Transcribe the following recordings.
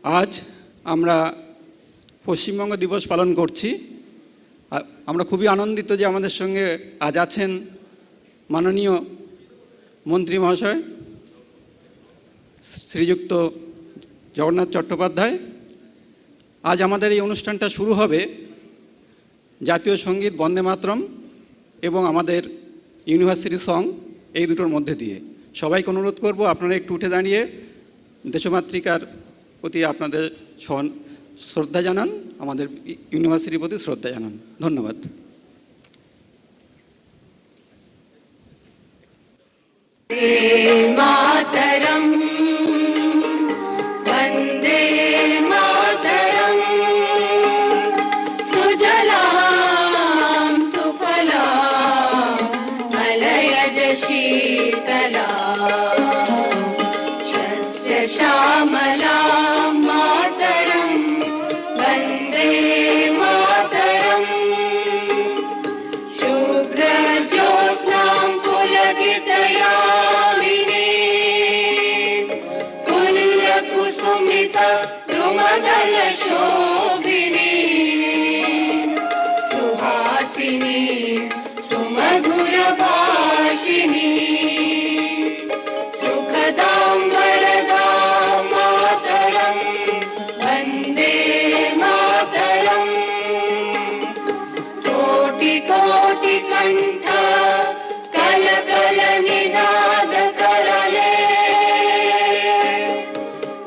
আজ আমরা পশ্চিমবঙ্গ দিবস পালন করছি। আমরা খুবই আনন্দিত যে আমাদের সঙ্গে আজ আছেন মাননীয় মন্ত্রী মহাশয় শ্রীযুক্ত জগন্নাথ চট্টোপাধ্যায়। আজ আমাদের এই অনুষ্ঠানটা শুরু হবে জাতীয় সঙ্গীত বন্দে মাতরম এবং আমাদের ইউনিভার্সিটি সং এই দুটোর মধ্যে দিয়ে। সবাইকে অনুরোধ করব আপনারা একটু উঠে দাঁড়িয়ে দেশমাতৃকার প্রতি আপনাদের শ্রদ্ধা জানান, আমাদের ইউনিভার্সিটির প্রতি শ্রদ্ধা জানান। ধন্যবাদ। মাতরম বন্দে মাতরম সুজলাম সুফলাম মলয়জ শীতলাম শস্য শ্যামলাম মাতরম বন্দে মাতরম শুভ্রজ্যোৎস্নাং পুলকিতয়ামিনীं দ্রুমদল শোভিনী সুহাসিনী সুমধুর ভাষিনী সুখদাং বরদাং মাতরম বন্দে মাতরম কোটি কোটি কণ্ঠ কল কল নিনাদ করলে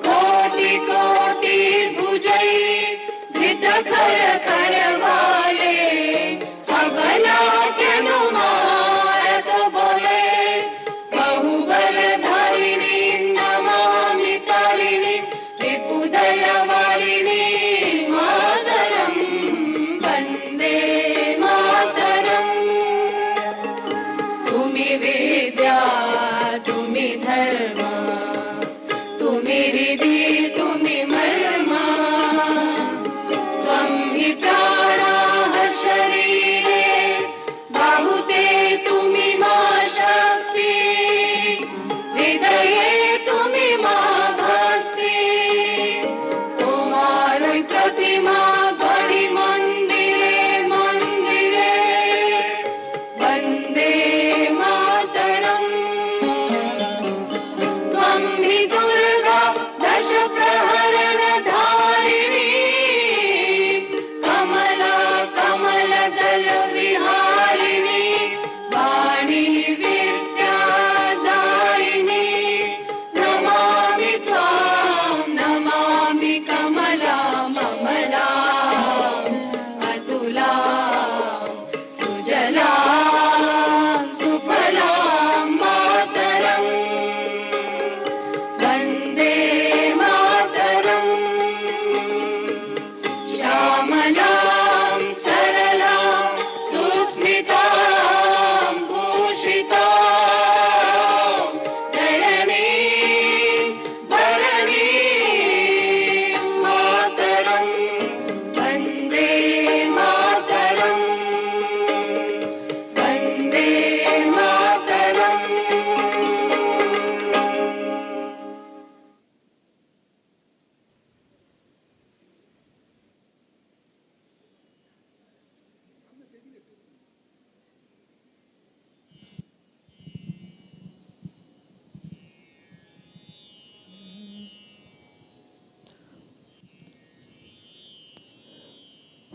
কোটি কোটি ভুজೈ ধৃত খর খর वाले अबला কেন মারত বলে বাহুবল ধারিণী নমামি তারিণী রিপুদল वारिणी মাতরম বন্দে মাতরম তুমি বিদ্যা তুমি ধর্ম তুমি রিধি তুমি মর্ম ত্বং হি প্রাণাঃ শরীরে বাহুতে তুমি মা শক্তি হৃদয়ে তুমি মা ভক্তি তোমার ওই প্রতিমা গড়ি মন্দিরে মন্দিরে বন্দে মাতরম ত্বং হি দুর্গা দশ প্রহরণ ধারিণী কমলা কমল দল বিহারিণী বাণী বিদ্যা দায়িনী নমামি ত্বাং নমামি কমলাম অমলাম অতুলাম সুজলাম সুফলাম মাতরম বন্দে মাতরম শ্যামলাম সরলাম সুস্মিতাম ভূষিতাম ধরণীম ভরণীম মাতরম বন্দে মাতরম বন্দে মাতরম।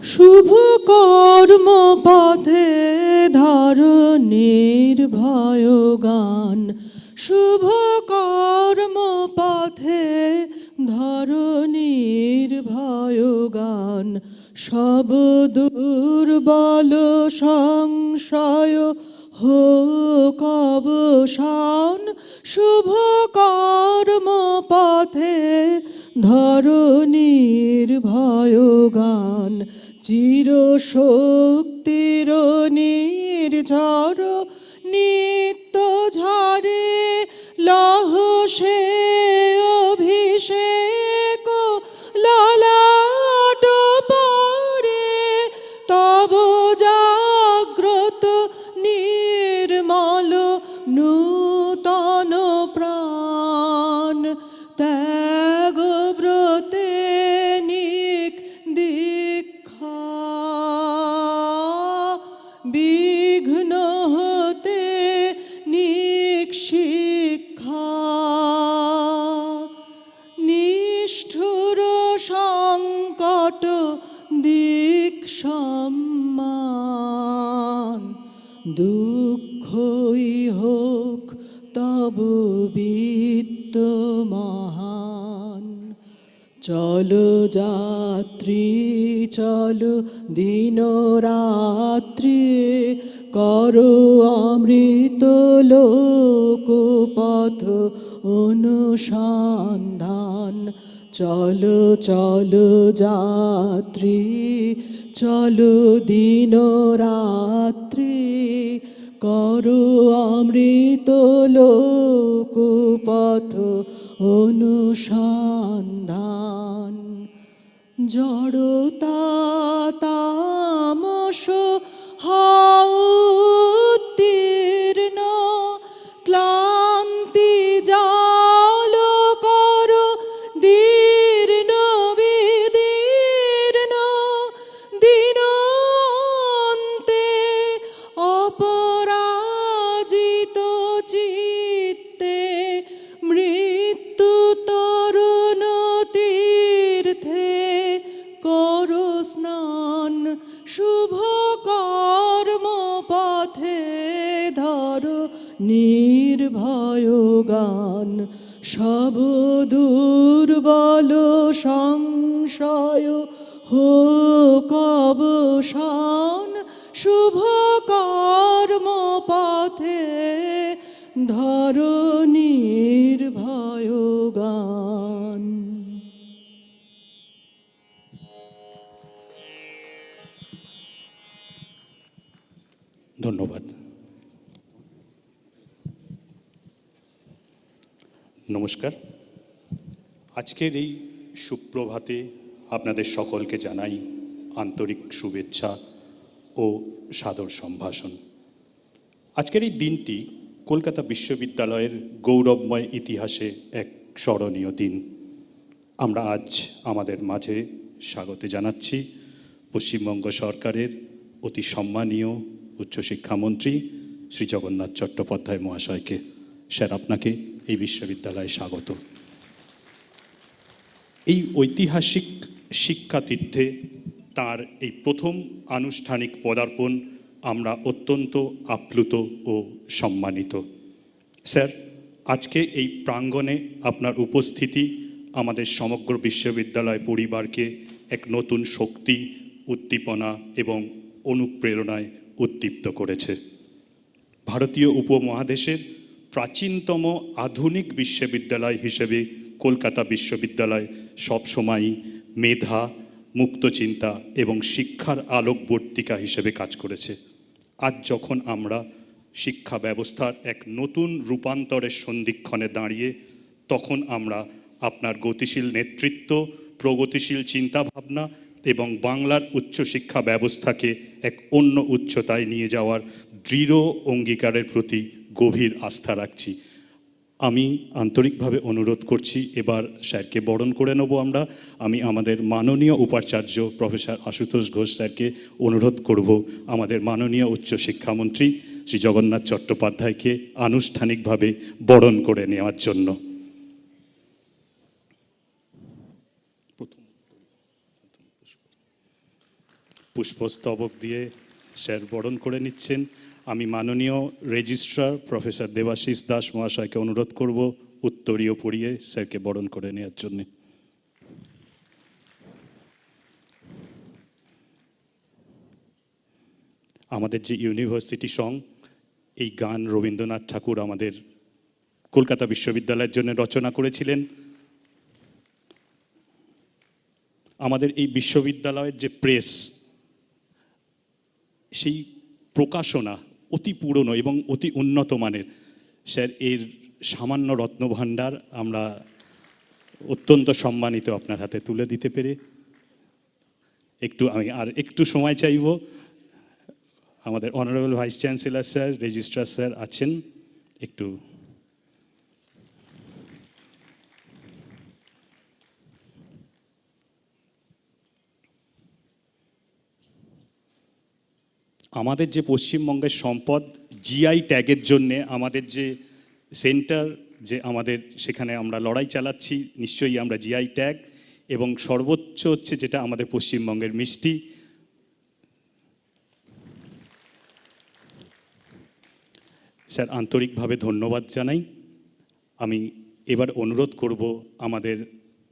শুভ কর্ম পথে ধরণীর ভয়গান, শুভ কর্ম পথে ধরণীর ভয়গান, সব দুর্বল সংশয় হোক অবসান। শুভ কর্ম পথে ধরণীর ভয়গান, চির শক্তির নির্ঝর নিত্য ঝরে লহ সে অভিষেক ললাট পরে তব জাগ্রত নির্মল নূতন প্রাণ ত্যাগ ব্রতে দুঃখই হোক তব বিত্তমহান। চলো যাত্রী চলো দিন রাত্রি, করো অমৃত লোক পথ অনুসন্ধান। চলো চলো যাত্রী চলো দিন রাত্রি, করো অমৃত লোক পথ অনুসন্ধান। জড়তা তামস হও উত্তীর্ণ, ক্লান্তি জাল করো দীর্ণ বিদীর্ণ। দিনান্তে অপরাজিত চিত্তে, মৃত্যু তরুণ তীর্থে করো স্নান। শুভ কর্ম পথে ধরো নির্ভয় গান। সব দুর্বল সংশয় হোক অবসান। শুভ কর্ম পথে ধরো নির্ভয় গান। ধন্যবাদ। নমস্কার। আজকের এই সুপ্রভাতে আপনাদের সকলকে জানাই আন্তরিক শুভেচ্ছা ও সাদর সম্ভাষণ। আজকের এই দিনটি কলকাতা বিশ্ববিদ্যালয়ের গৌরবময় ইতিহাসে এক স্মরণীয় দিন। আমরা আজ আমাদের মাঝে স্বাগত জানাচ্ছি পশ্চিমবঙ্গ সরকারের অতি সম্মানীয় উচ্চশিক্ষামন্ত্রী শ্রী জগন্নাথ চট্টোপাধ্যায় মহাশয়কে। স্যার, আপনাকে এই বিশ্ববিদ্যালয়ে স্বাগত। এই ঐতিহাসিক শিক্ষাতীর্থে তার এই প্রথম আনুষ্ঠানিক পদার্পণ আমরা অত্যন্ত আপ্লুত ও সম্মানিত। স্যার, আজকে এই প্রাঙ্গণে আপনার উপস্থিতি আমাদের সমগ্র বিশ্ববিদ্যালয় পরিবারকে এক নতুন শক্তি, উদ্দীপনা এবং অনুপ্রেরণায় উদ্দীপ্ত করেছে। ভারতীয় উপমহাদেশের প্রাচীনতম আধুনিক বিশ্ববিদ্যালয় হিসেবে কলকাতা বিশ্ববিদ্যালয় সবসময়ই মেধা, মুক্তচিন্তা এবং শিক্ষার আলোকবর্তিকা হিসেবে কাজ করেছে। আজ যখন আমরা শিক্ষা ব্যবস্থার এক নতুন রূপান্তরের সন্ধিক্ষণে দাঁড়িয়ে, তখন আমরা আপনার গতিশীল নেতৃত্ব, প্রগতিশীল চিন্তাভাবনা এবং বাংলার উচ্চশিক্ষা ব্যবস্থাকে এক অন্য উচ্চতায় নিয়ে যাওয়ার দৃঢ় অঙ্গীকারের প্রতি গভীর আস্থা রাখছি। আমি আন্তরিকভাবে অনুরোধ করছি, এবার স্যারকে বরণ করে নেব আমরা। আমি আমাদের মাননীয় উপাচার্য প্রফেসর আশুতোষ ঘোষ স্যারকে অনুরোধ করব আমাদের মাননীয় উচ্চশিক্ষামন্ত্রী শ্রী জগন্নাথ চট্টোপাধ্যায়কে আনুষ্ঠানিকভাবে বরণ করে নেওয়ার জন্য। পুষ্পস্তবক দিয়ে স্যার বরণ করে নিচ্ছেন। আমি মাননীয় রেজিস্ট্রার প্রফেসর দেবাশিস দাস মহাশয়কে অনুরোধ করব উত্তরীয় পরিয়ে স্যারকে বরণ করে নেওয়ার জন্যে। আমাদের যে ইউনিভার্সিটি সং, এই গান রবীন্দ্রনাথ ঠাকুর আমাদের কলকাতা বিশ্ববিদ্যালয়ের জন্য রচনা করেছিলেন। আমাদের এই বিশ্ববিদ্যালয়ের যে প্রেস, সেই প্রকাশনা অতি পুরনো এবং অতি উন্নত মানের। স্যার, এর সামান্য রত্নভাণ্ডার আমরা অত্যন্ত সম্মানিত আপনার হাতে তুলে দিতে পেরে। আমি একটু সময় চাইব। আমাদের honourable vice chancellor sir, registrar sir আছেন, একটু আমাদের যে পশ্চিমবঙ্গের সম্পদ জিআই ট্যাগের জন্যে আমাদের যে সেন্টার, যে আমাদের সেখানে আমরা লড়াই চালাচ্ছি। নিশ্চয়ই আমরা জিআই ট্যাগ এবং সর্বোচ্চ হচ্ছে যেটা আমাদের পশ্চিমবঙ্গের মিষ্টি, স্যার আন্তরিকভাবে ধন্যবাদ জানাই। আমি এবার অনুরোধ করব আমাদের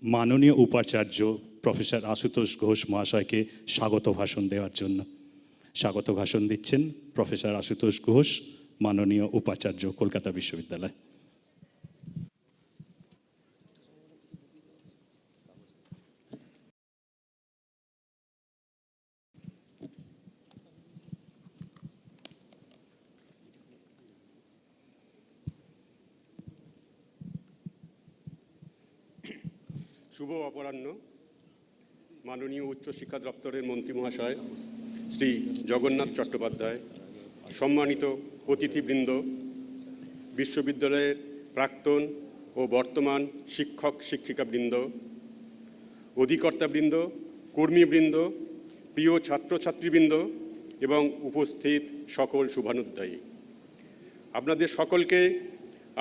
মাননীয় উপাচার্য প্রফেসর আশুতোষ ঘোষ মহাশয়কে স্বাগত ভাষণ দেওয়ার জন্য। স্বাগত ভাষণ দিচ্ছেন প্রফেসর আশুতোষ ঘোষ, মাননীয় উপাচার্য, কলকাতা বিশ্ববিদ্যালয়। শুভ অপরাহ্ন। মাননীয় উচ্চশিক্ষা দপ্তরের মন্ত্রী মহাশয় শ্রী জগন্নাথ চট্টোপাধ্যায়, সম্মানিত অতিথিবৃন্দ, বিশ্ববিদ্যালয়ের প্রাক্তন ও বর্তমান শিক্ষক শিক্ষিকাবৃন্দ, অধিকর্তাবৃন্দ, কর্মীবৃন্দ, প্রিয় ছাত্রছাত্রীবৃন্দ এবং উপস্থিত সকল শুভানুধ্যায়ী, আপনাদের সকলকে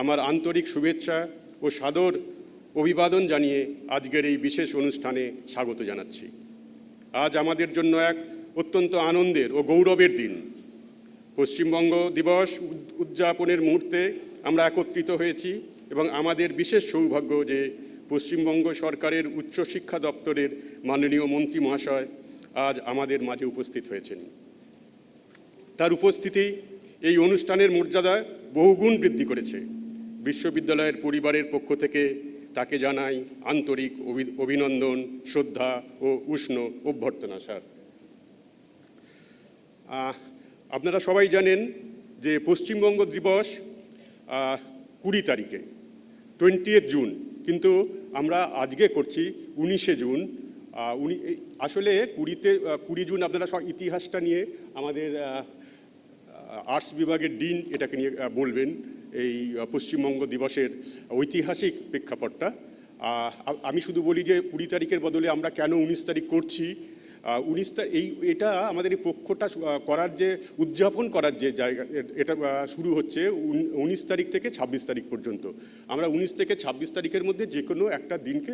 আমার আন্তরিক শুভেচ্ছা ও সাদর অভিবাদন জানিয়ে আজকের এই বিশেষ অনুষ্ঠানে স্বাগত জানাচ্ছি। আজ আমাদের জন্য এক অত্যন্ত আনন্দের ও গৌরবের দিন। পশ্চিমবঙ্গ দিবস উদযাপনের মুহূর্তে আমরা একত্রিত হয়েছি এবং আমাদের বিশেষ সৌভাগ্য যে পশ্চিমবঙ্গ সরকারের উচ্চশিক্ষা দপ্তরের মাননীয় মন্ত্রী মহাশয় আজ আমাদের মাঝে উপস্থিত হয়েছেন। তার উপস্থিতি এই অনুষ্ঠানের মর্যাদা বহুগুণ বৃদ্ধি করেছে। বিশ্ববিদ্যালয়ের পরিবারের পক্ষ থেকে তাকে জানাই আন্তরিক অভিনন্দন, শ্রদ্ধা ও উষ্ণ অভ্যর্থনা। স্যার, আপনারা সবাই জানেন যে পশ্চিমবঙ্গ দিবস 20 তারিখে, 20 জুন, কিন্তু আমরা আজকে করছি 19শে জুন। আসলে 20 জুন আপনারা সব ইতিহাসটা নিয়ে আমাদের আর্টস বিভাগের ডিন এটাকে নিয়ে বলবেন, এই পশ্চিমবঙ্গ দিবসের ঐতিহাসিক প্রেক্ষাপটটা। আমি শুধু বলি যে 20 তারিখের বদলে আমরা কেন 19 তারিখ করছি। এটা আমাদের এই পক্ষটা করার যে উদযাপন করার যে জায়গা, এটা শুরু হচ্ছে 19 তারিখ থেকে 26 তারিখ পর্যন্ত। আমরা 19 থেকে 26 তারিখের মধ্যে যে কোনো একটা দিনকে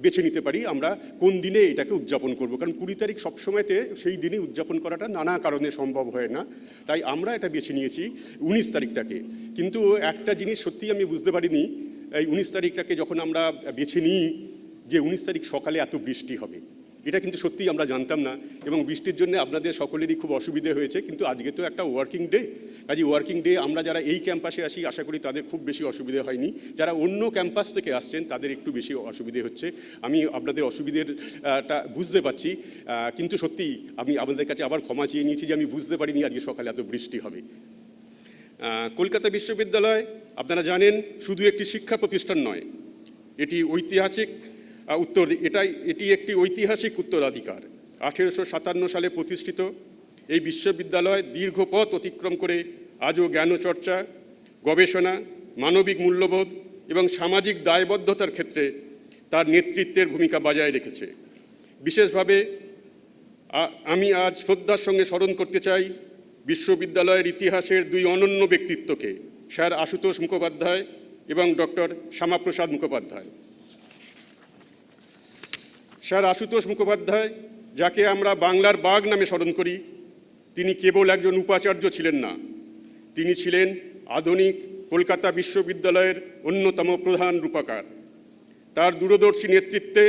বেছে নিতে পারি আমরা কোন দিনে এটাকে উদযাপন করব, কারণ 20 তারিখ সবসময়তে সেই দিনে উদযাপন করাটা নানা কারণে সম্ভব হয় না। তাই আমরা এটা বেছে নিয়েছি 19 তারিখটাকে। কিন্তু একটা জিনিস সত্যিই আমি বুঝতে পারিনি, এই 19 তারিখটাকে যখন আমরা বেছে নিই যে 19 তারিখ সকালে এত বৃষ্টি হবে, এটা কিন্তু সত্যিই আমরা জানতাম না এবং বৃষ্টির জন্য আপনাদের সকলেরই খুব অসুবিধে হয়েছে। কিন্তু আজকে তো একটা ওয়ার্কিং ডে, কাজে ওয়ার্কিং ডে আমরা যারা এই ক্যাম্পাসে আসি আশা করি তাদের খুব বেশি অসুবিধে হয়নি। যারা অন্য ক্যাম্পাস থেকে আসছেন তাদের একটু বেশি অসুবিধে হচ্ছে। আমি আপনাদের অসুবিধেটা বুঝতে পারছি, কিন্তু সত্যিই আমি আপনাদের কাছে আবার ক্ষমা চেয়ে নিয়েছি যে আমি বুঝতে পারিনি আজকে সকালে এত বৃষ্টি হবে। কলকাতা বিশ্ববিদ্যালয় আপনারা জানেন শুধু একটি শিক্ষা প্রতিষ্ঠান নয়, এটি একটি ঐতিহাসিক উত্তরাধিকার। 1857 সালে প্রতিষ্ঠিত এই বিশ্ববিদ্যালয় দীর্ঘ পথ অতিক্রম করে আজও জ্ঞানচর্চা, গবেষণা, মানবিক মূল্যবোধ এবং সামাজিক দায়বদ্ধতার ক্ষেত্রে তার নেতৃত্বের ভূমিকা বজায় রেখেছে। বিশেষভাবে আমি আজ শ্রদ্ধার সঙ্গে স্মরণ করতে চাই বিশ্ববিদ্যালয়ের ইতিহাসের দুই অনন্য ব্যক্তিত্বকে, স্যার আশুতোষ মুখোপাধ্যায় এবং ডক্টর শ্যামাপ্রসাদ মুখোপাধ্যায়। স্যার আশুতোষ মুখোপাধ্যায়, যাকে আমরা বাংলার বাঘ নামে স্মরণ করি, তিনি কেবল একজন উপাচার্য ছিলেন না, তিনি ছিলেন আধুনিক কলকাতা বিশ্ববিদ্যালয়ের অন্যতম প্রধান রূপকার। তার দূরদর্শী নেতৃত্বে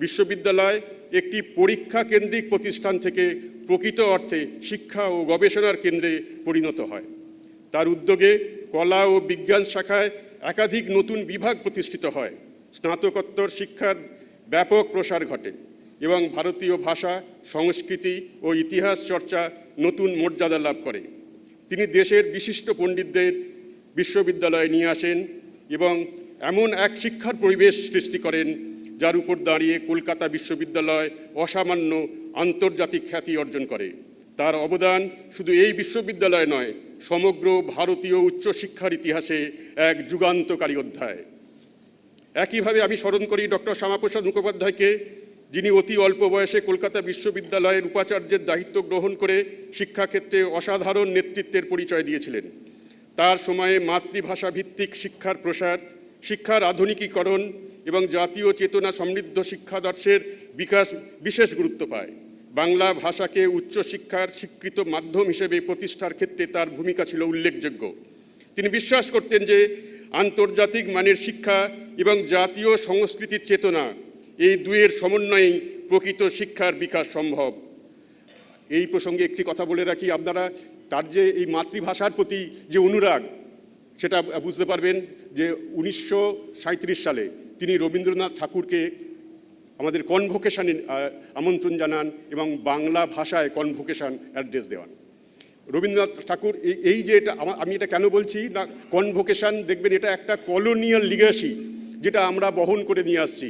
বিশ্ববিদ্যালয় একটি পরীক্ষা কেন্দ্রিক প্রতিষ্ঠান থেকে প্রকৃত অর্থে শিক্ষা ও গবেষণার কেন্দ্রে পরিণত হয়। তার উদ্যোগে কলা ও বিজ্ঞান শাখায় একাধিক নতুন বিভাগ প্রতিষ্ঠিত হয়, স্নাতকোত্তর শিক্ষার ব্যাপক প্রসার ঘটে এবং ভারতীয় ভাষা, সংস্কৃতি ও ইতিহাস চর্চা নতুন মর্যাদা লাভ করে। তিনি দেশের বিশিষ্ট পণ্ডিতদের বিশ্ববিদ্যালয়ে নিয়ে আসেন এবং এমন এক শিক্ষার পরিবেশ সৃষ্টি করেন যার উপর দাঁড়িয়ে কলকাতা বিশ্ববিদ্যালয় অসামান্য আন্তর্জাতিক খ্যাতি অর্জন করে। তার অবদান শুধু এই বিশ্ববিদ্যালয় নয়, সমগ্র ভারতীয় উচ্চশিক্ষার ইতিহাসে এক যুগান্তকারী অধ্যায়। একইভাবে আমি স্মরণ করি ডক্টর শ্যামাপ্রসাদ মুখোপাধ্যায়কে, যিনি অতি অল্প বয়সে কলকাতা বিশ্ববিদ্যালয়ের উপাচার্যের দায়িত্ব গ্রহণ করে শিক্ষাক্ষেত্রে অসাধারণ নেতৃত্বের পরিচয় দিয়েছিলেন। তার সময়ে মাতৃভাষা ভিত্তিক শিক্ষার প্রসার, শিক্ষার আধুনিকীকরণ এবং জাতীয় চেতনা সমৃদ্ধ শিক্ষাদর্শের বিকাশ বিশেষ গুরুত্ব পায়। বাংলা ভাষাকে উচ্চশিক্ষার স্বীকৃত মাধ্যম হিসেবে প্রতিষ্ঠার ক্ষেত্রে তার ভূমিকা ছিল উল্লেখযোগ্য। তিনি বিশ্বাস করতেন যে আন্তর্জাতিক মানের শিক্ষা এবং জাতীয় সংস্কৃতির চেতনা, এই দুয়ের সমন্বয়েই প্রকৃত শিক্ষার বিকাশ সম্ভব। এই প্রসঙ্গে একটি কথা বলে রাখি, আপনারা তার যে এই মাতৃভাষার প্রতি যে অনুরাগ, সেটা বুঝতে পারবেন যে 1937 সালে তিনি রবীন্দ্রনাথ ঠাকুরকে আমাদের কনভোকেশনে আমন্ত্রণ জানান এবং বাংলা ভাষায় কনভোকেশন অ্যাড্রেস দেওয়ান। রবীন্দ্রনাথ ঠাকুর এই যে এটা আমি এটা কেন বলছি না, কনভোকেশন দেখবেন এটা একটা কলোনিয়াল লিগাসি যেটা আমরা বহন করে নিয়ে আসছি।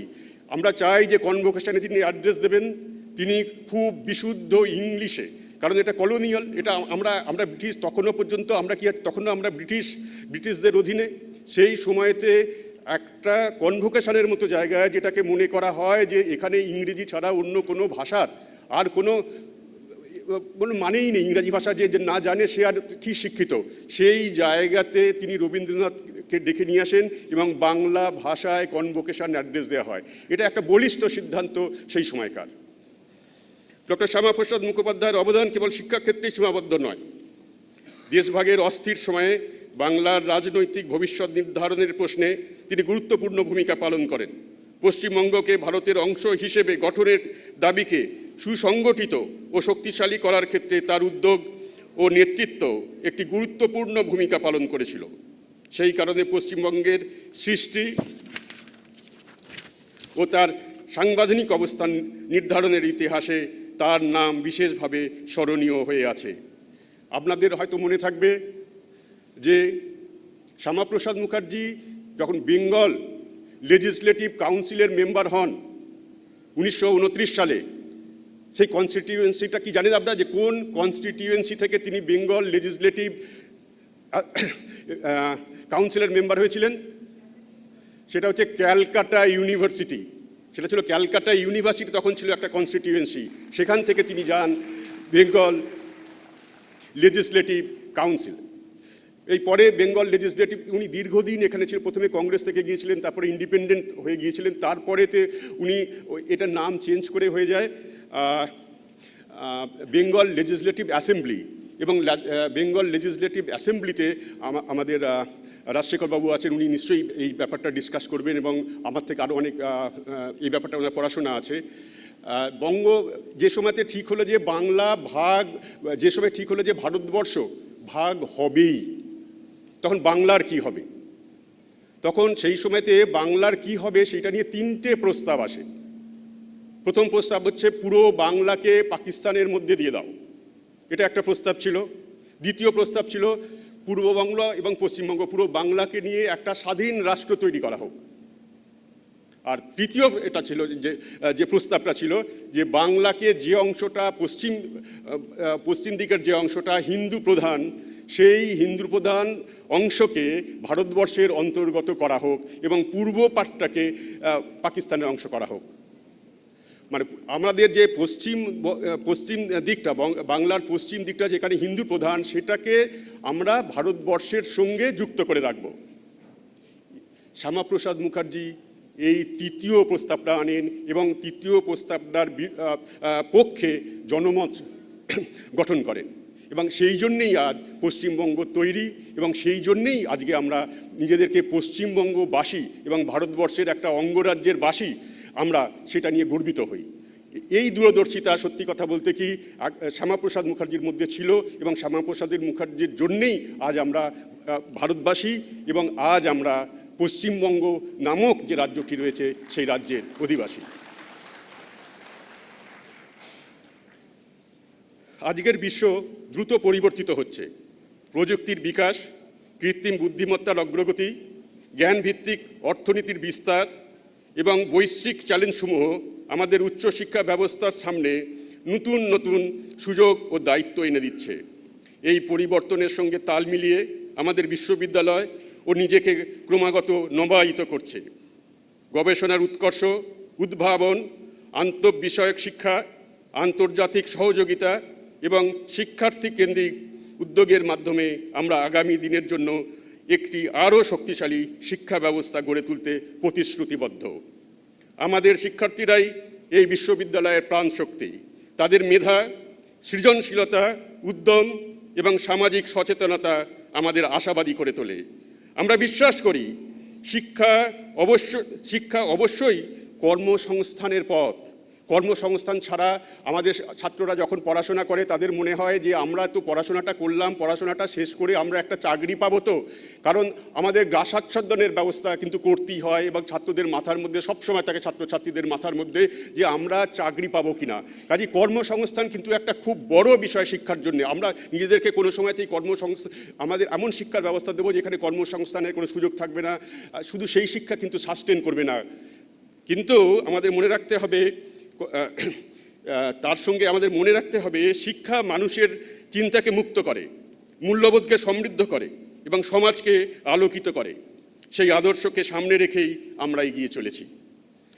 আমরা চাই যে কনভোকেশনে তিনি অ্যাড্রেস দেবেন তিনি খুব বিশুদ্ধ ইংলিশে, কারণ এটা কলোনিয়াল, এটা আমরা ব্রিটিশ তখনও পর্যন্ত আমরা তখনও আমরা ব্রিটিশদের অধীনে। সেই সময়তে একটা কনভোকেশনের মতো জায়গায় যেটাকে মনে করা হয় যে এখানে ইংরেজি ছাড়া অন্য কোনো ভাষার আর কোনো মানেই নেই, ইংরাজি ভাষা যে না জানে সে আর কি শিক্ষিত, সেই জায়গাতে তিনি রবীন্দ্রনাথকে ডেকে নিয়ে আসেন এবং বাংলা ভাষায় কনভোকেশন অ্যাড্রেস দেওয়া হয়। এটা একটা বলিষ্ঠ সিদ্ধান্ত সেই সময়কার। ডক্টর শ্যামাপ্রসাদ মুখোপাধ্যায়ের অবদান কেবল শিক্ষাক্ষেত্রেই সীমাবদ্ধ নয়। দেশভাগের অস্থির সময়ে বাংলার রাজনৈতিক ভবিষ্যৎ নির্ধারণের প্রশ্নে তিনি গুরুত্বপূর্ণ ভূমিকা পালন করেন। পশ্চিমবঙ্গকে ভারতের অংশ হিসেবে গঠনের দাবিকে সুসংগঠিত ও শক্তিশালী করার ক্ষেত্রে তার উদ্যোগ ও নেতৃত্ব একটি গুরুত্বপূর্ণ ভূমিকা পালন করেছিল। সেই কারণে পশ্চিমবঙ্গের সৃষ্টি ও তার সাংবিধানিক অবস্থান নির্ধারণের ইতিহাসে তার নাম বিশেষভাবে স্মরণীয় হয়ে আছে। আপনাদের হয়তো মনে থাকবে যে শ্যামাপ্রসাদ মুখার্জি যখন বেঙ্গল লেজিসলেটিভ কাউন্সিলের মেম্বার হন 1929 সালে, সেই কনস্টিটিউয়েন্সিটা কি জানেন আপনারা, যে কোন কনস্টিটিউয়েন্সি থেকে তিনি বেঙ্গল লেজিসলেটিভ কাউন্সিলের মেম্বার হয়েছিলেন? সেটা হচ্ছে ক্যালকাটা ইউনিভার্সিটি। সেটা ছিল ক্যালকাটা ইউনিভার্সিটি, তখন ছিল একটা কনস্টিটিউয়েন্সি। সেখান থেকে তিনি যান বেঙ্গল লেজিসলেটিভ কাউন্সিল। এই পরে বেঙ্গল লেজিসলেটিভ, উনি দীর্ঘদিন এখানে ছিল, প্রথমে কংগ্রেস থেকে গিয়েছিলেন, তারপরে ইন্ডিপেন্ডেন্ট হয়ে গিয়েছিলেন, তারপরেতে উনি এটার নাম চেঞ্জ করে হয়ে যায় বেঙ্গল লেজিসলেটিভ অ্যাসেম্বলি। এবং বেঙ্গল লেজিসলেটিভ অ্যাসেম্বলিতে আমাদের রাজশেখর বাবু আছেন, উনি নিশ্চয়ই এই ব্যাপারটা ডিসকাস করবেন এবং আমার থেকে আরও অনেক এই ব্যাপারটা ওনার পড়াশোনা আছে। যে সময়তে ঠিক হলো যে বাংলা ভাগ, যে সময় ঠিক হলো যে ভারতবর্ষ ভাগ হবেই, তখন বাংলার কি হবে? তখন সেই সময়তে বাংলার কি হবে সেটা নিয়ে 3টে প্রস্তাব আসে। প্রথম প্রস্তাব হচ্ছে পুরো বাংলাকে পাকিস্তানের মধ্যে দিয়ে দাও, এটা একটা প্রস্তাব ছিল। দ্বিতীয় প্রস্তাব ছিল পূর্ববাংলা এবং পশ্চিমবঙ্গ, পুরো বাংলাকে নিয়ে একটা স্বাধীন রাষ্ট্র তৈরি করা হোক। আর তৃতীয় এটা ছিল যে প্রস্তাবটা ছিল যে বাংলাকে যে অংশটা পশ্চিম দিকের যে অংশটা হিন্দু প্রধান, সেই হিন্দু প্রধান অংশকে ভারতবর্ষের অন্তর্গত করা হোক এবং পূর্ব পাটটাকে পাকিস্তানের অংশ করা হোক। মানে আমাদের যে পশ্চিম দিকটা, বাংলার পশ্চিম দিকটা যেখানে হিন্দু প্রধান, সেটাকে আমরা ভারতবর্ষের সঙ্গে যুক্ত করে রাখব। শ্যামাপ্রসাদ মুখার্জি এই তৃতীয় প্রস্তাবটা আনেন এবং তৃতীয় প্রস্তাবটার পক্ষে জনমত গঠন করেন এবং সেই জন্যেই আজ পশ্চিমবঙ্গ তৈরি এবং সেই জন্যেই আজকে আমরা নিজেদেরকে পশ্চিমবঙ্গবাসী এবং ভারতবর্ষের একটা অঙ্গরাজ্যের বাসী আমরা সেটা নিয়ে গর্বিত হই। এই দূরদর্শিতা সত্যি কথা বলতে কি শ্যামাপ্রসাদ মুখার্জির মধ্যে ছিল এবং শ্যামাপ্রসাদের মুখার্জির জন্যেই আজ আমরা ভারতবাসী এবং আজ আমরা পশ্চিমবঙ্গ নামক যে রাজ্যটি রয়েছে সেই রাজ্যের অধিবাসী। আজকের বিশ্ব দ্রুত পরিবর্তিত হচ্ছে। প্রযুক্তির বিকাশ, কৃত্রিম বুদ্ধিমত্তার অগ্রগতি, জ্ঞানভিত্তিক অর্থনীতির বিস্তার এবং বৈশ্বিক চ্যালেঞ্জসমূহ আমাদের উচ্চশিক্ষা ব্যবস্থার সামনে নতুন নতুন সুযোগ ও দায়িত্ব এনে দিচ্ছে। এই পরিবর্তনের সঙ্গে তাল মিলিয়ে আমাদের বিশ্ববিদ্যালয় ও নিজেকে ক্রমাগত নবায়িত করছে। গবেষণার উৎকর্ষ, উদ্ভাবন, আন্তঃবিষয়ক শিক্ষা, আন্তর্জাতিক সহযোগিতা এবং শিক্ষার্থী কেন্দ্রিক উদ্যোগের মাধ্যমে আমরা আগামী দিনের জন্য একটি আরও শক্তিশালী শিক্ষা ব্যবস্থা গড়ে তুলতে প্রতিশ্রুতিবদ্ধ। আমাদের শিক্ষার্থীরাই এই বিশ্ববিদ্যালয়ের প্রাণশক্তি। তাদের মেধা, সৃজনশীলতা, উদ্যম এবং সামাজিক সচেতনতা আমাদের আশাবাদী করে তোলে। আমরা বিশ্বাস করি শিক্ষা অবশ্যই কর্মসংস্থানের পথ। কর্মসংস্থান ছাড়া আমাদের ছাত্ররা যখন পড়াশোনা করে তাদের মনে হয় যে আমরা তো পড়াশোনাটা করলাম, পড়াশোনাটা শেষ করে আমরা একটা চাকরি পাবো তো, কারণ আমাদের গ্রাসাচ্ছাদনের ব্যবস্থা কিন্তু করতেই হয় এবং ছাত্রদের মাথার মধ্যে সবসময় থাকে, ছাত্রছাত্রীদের মাথার মধ্যে যে আমরা চাকরি পাবো কিনা। কাজে কর্মসংস্থান কিন্তু একটা খুব বড় বিষয় শিক্ষার জন্য। আমরা নিজেদেরকে কোনো সময়তেই আমাদের এমন শিক্ষার ব্যবস্থা দেবো যেখানে কর্মসংস্থানের কোনো সুযোগ থাকবে না। শুধু সেই শিক্ষা কিন্তু সাস্টেন করবে না, কিন্তু আমাদের মনে রাখতে হবে, তার সঙ্গে আমাদের মনে রাখতে হবে শিক্ষা মানুষের চিন্তাকে মুক্ত করে, মূল্যবোধকে সমৃদ্ধ করে এবং সমাজকে আলোকিত করে। সেই আদর্শকে সামনে রেখেই আমরা এগিয়ে চলেছি।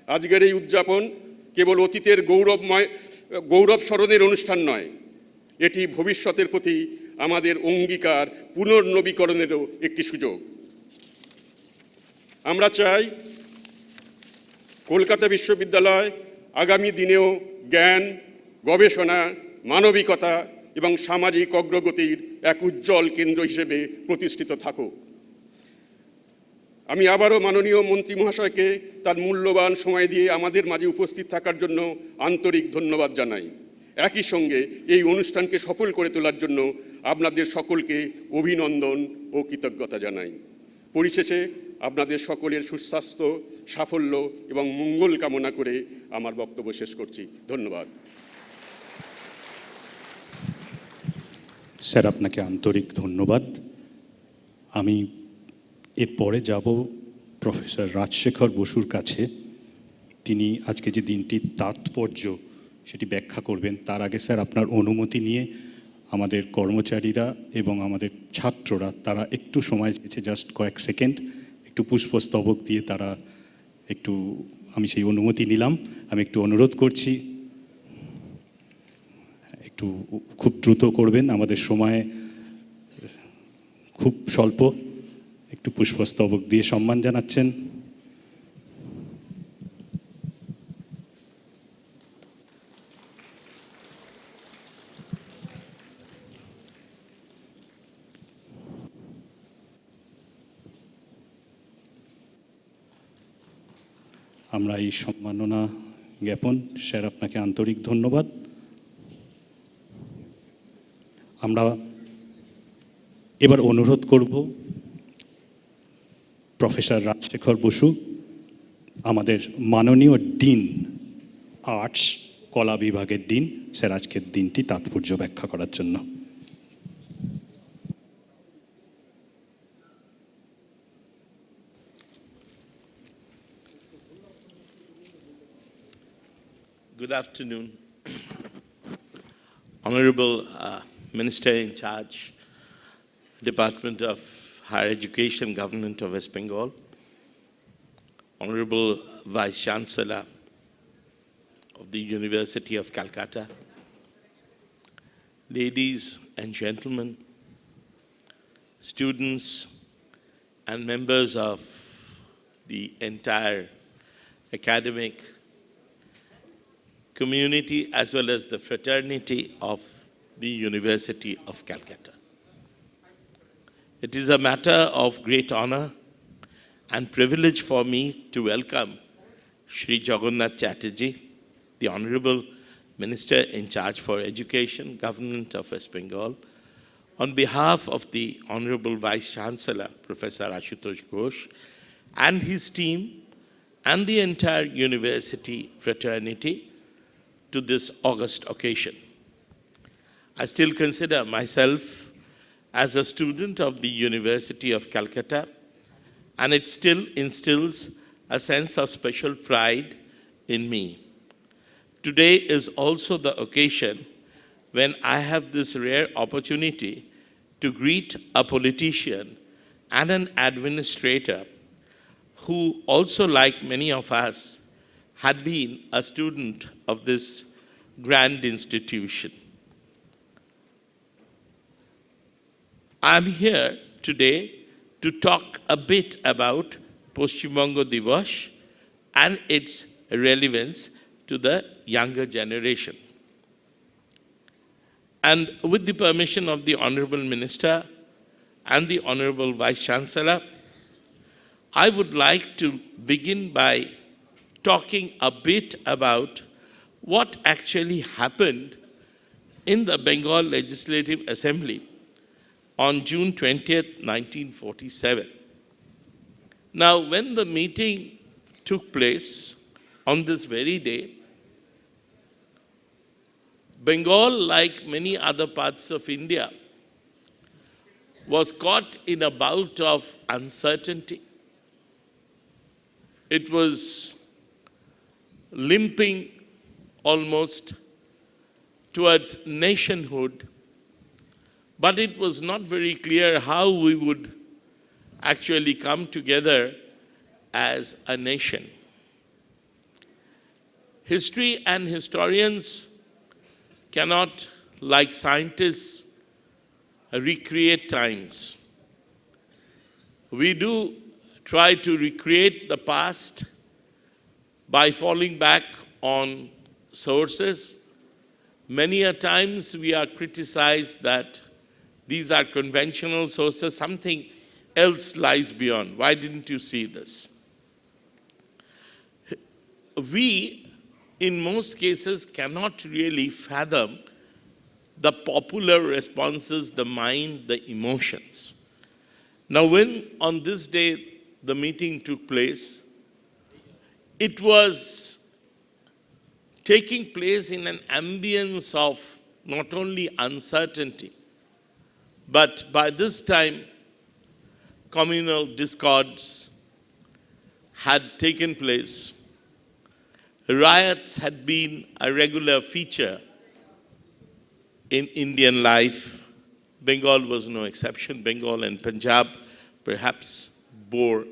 আজকের এই উদযাপন কেবল অতীতের গৌরব স্মরণের অনুষ্ঠান নয়, এটি ভবিষ্যতের প্রতি আমাদের অঙ্গীকার পুনর্নবীকরণেরও একটি সুযোগ। আমরা চাই কলকাতা বিশ্ববিদ্যালয় আগামী দিনেও জ্ঞান, গবেষণা, মানবিকতা এবং সামাজিক অগ্রগতির এক উজ্জ্বল কেন্দ্র হিসেবে প্রতিষ্ঠিত থাকুক। আমি আবারও মাননীয় মন্ত্রী মহাশয়কে তার মূল্যবান সময় দিয়ে আমাদের মাঝে উপস্থিত থাকার জন্য আন্তরিক ধন্যবাদ জানাই। একই সঙ্গে এই অনুষ্ঠানকে সফল করে তোলার জন্য আপনাদের সকলকে অভিনন্দন ও কৃতজ্ঞতা জানাই। পরিশেষে আপনাদের সকলের সুস্বাস্থ্য, সাফল্য এবং মঙ্গল কামনা করে আমার বক্তব্য শেষ করছি। ধন্যবাদ। স্যার, আপনাকে আন্তরিক ধন্যবাদ। আমি এরপরে যাব প্রফেসর রাজশেখর বসুর কাছে। তিনি আজকে যে দিনটির তাৎপর্য সেটি ব্যাখ্যা করবেন। তার আগে স্যার আপনার অনুমতি নিয়ে আমাদের কর্মচারীরা এবং আমাদের ছাত্ররা তারা একটু সময় চেয়েছে, জাস্ট কয়েক সেকেন্ড একটু পুষ্পস্তবক দিয়ে তারা একটু, আমি সেই অনুমতি নিলাম। আমি একটু অনুরোধ করছি একটু খুব দ্রুত করবেন, আমাদের সময় খুব স্বল্প। একটু পুষ্পস্তবক দিয়ে সম্মান জানাচ্ছেন। আমরা এই সম্মাননা জ্ঞাপন, স্যার আপনাকে আন্তরিক ধন্যবাদ। আমরা এবার অনুরোধ করব প্রফেসর রাজশেখর বসু, আমাদের মাননীয় ডিন, আর্টস কলা বিভাগের ডিন, স্যার আজকের দিনটি তাৎপর্য ব্যাখ্যা করার জন্য। Good afternoon. Honorable Minister in charge, Department of Higher Education, Government of West Bengal, Honorable Vice Chancellor of the University of Calcutta, ladies and gentlemen, students and members of the entire academic community as well as the fraternity of the University of Calcutta. It is a matter of great honor and privilege for me to welcome Shri Jagannath Chatterjee, the Honorable Minister in charge for Education, Government of West Bengal, on behalf of the Honorable Vice Chancellor, Professor Ashutosh Ghosh, and his team and the entire university fraternity to this august occasion. I still consider myself as a student of the University of Calcutta, and it still instills a sense of special pride in me. Today is also the occasion when I have this rare opportunity to greet a politician and an administrator who also, like many of us, had been a student of this grand institution. I'm here today to talk a bit about Paschim Bongo Diwas and its relevance to the younger generation. And with the permission of the Honorable Minister, and the Honorable Vice Chancellor, I would like to begin by talking a bit about what actually happened in the Bengal Legislative Assembly on June 20th, 1947. Now, when the meeting took place on this very day, Bengal, like many other parts of India, was caught in a bout of uncertainty. It was limping almost towards nationhood, but it was not very clear how we would actually come together as a nation. History and historians cannot, like scientists, recreate times. We do try to recreate the past by falling back on sources. Many a times we are criticized that these are conventional sources, something else lies beyond. Why didn't you see this? We, in most cases, cannot really fathom the popular responses, the mind, the emotions. Now, when on this day the meeting took place, it was taking place in an ambience of not only uncertainty, but by this time, communal discords had taken place. Riots had been a regular feature in Indian life. Bengal was no exception. Bengal and Punjab perhaps bore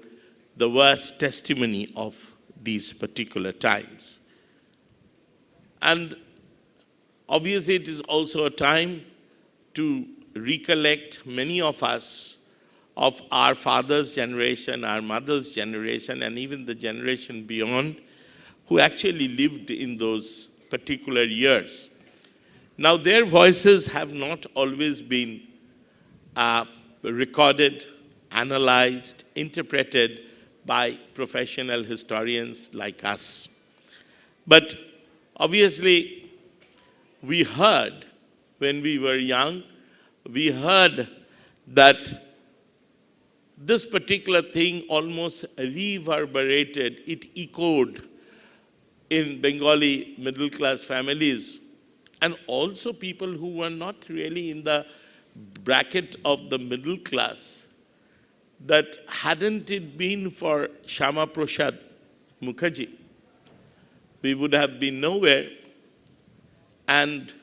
the worst testimony of these particular times. And obviously, it is also a time to recollect many of us of our father's generation, our mother's generation, and even the generation beyond, who actually lived in those particular years. Now, their voices have not always been recorded, analyzed, interpreted by professional historians like us. But obviously, we heard when we were young, we heard that this particular thing almost reverberated, it echoed in Bengali middle class families, and also people who were not really in the bracket of the middle class, that hadn't it been for Shama Prasad Mukherjee, we would have been nowhere, and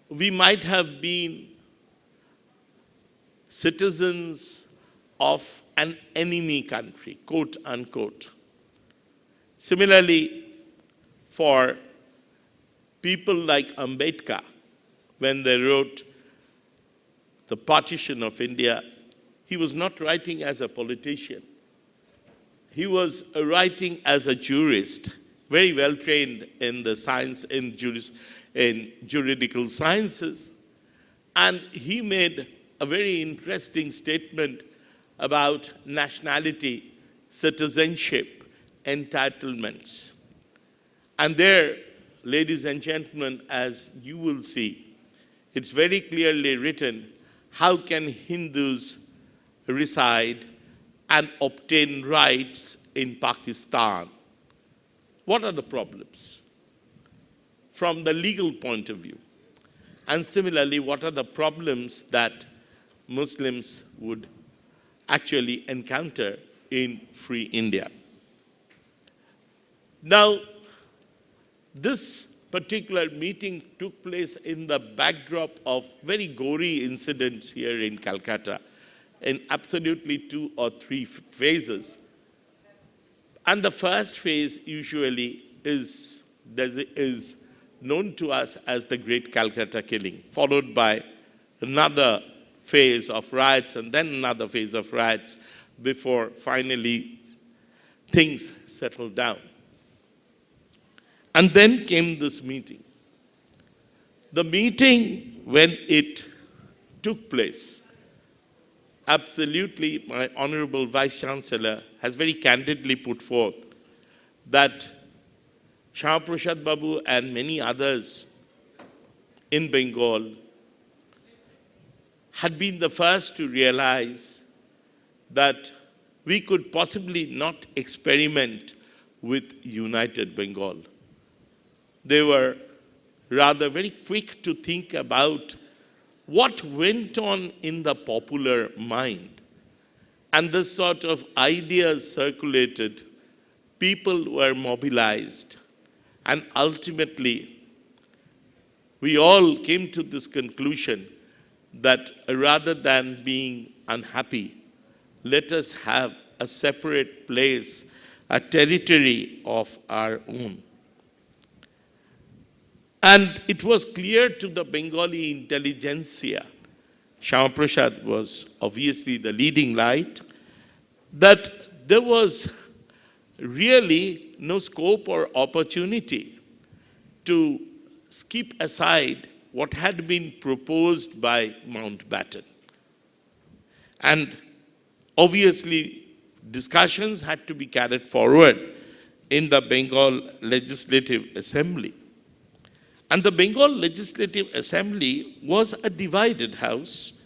we might have been citizens of an enemy country, quote unquote. Similarly, for people like Ambedkar, when they wrote The Partition of India, he was not writing as a politician. He was writing as a jurist, very well trained in the science, in juridical sciences. And he made a very interesting statement about nationality, citizenship, entitlements. And there, ladies and gentlemen, as you will see, it's very clearly written, how can Hindus reside and obtain rights in Pakistan? What are the problems from the legal point of view? And similarly, what are the problems that Muslims would actually encounter in free India? Now, this particular meeting took place in the backdrop of very gory incidents here in Calcutta, in absolutely 2 or 3 phases. And the first phase usually is known to us as the Great Calcutta Killing, followed by another phase of riots and then another phase of riots before finally things settled down. And then came this meeting. The meeting, when it took place, absolutely, my Honorable Vice Chancellor has very candidly put forth that Shyama Prasad Babu and many others in Bengal had been the first to realize that we could possibly not experiment with United Bengal. They were rather very quick to think about what went on in the popular mind. And this sort of ideas circulated, people were mobilized, and ultimately we all came to this conclusion that rather than being unhappy, let us have a separate place, a territory of our own. And it was clear to the Bengali intelligentsia, Shyama Prasad was obviously the leading light, that there was really no scope or opportunity to skip aside what had been proposed by Mountbatten. And obviously, discussions had to be carried forward in the Bengal Legislative Assembly. And the Bengal Legislative Assembly was a divided house.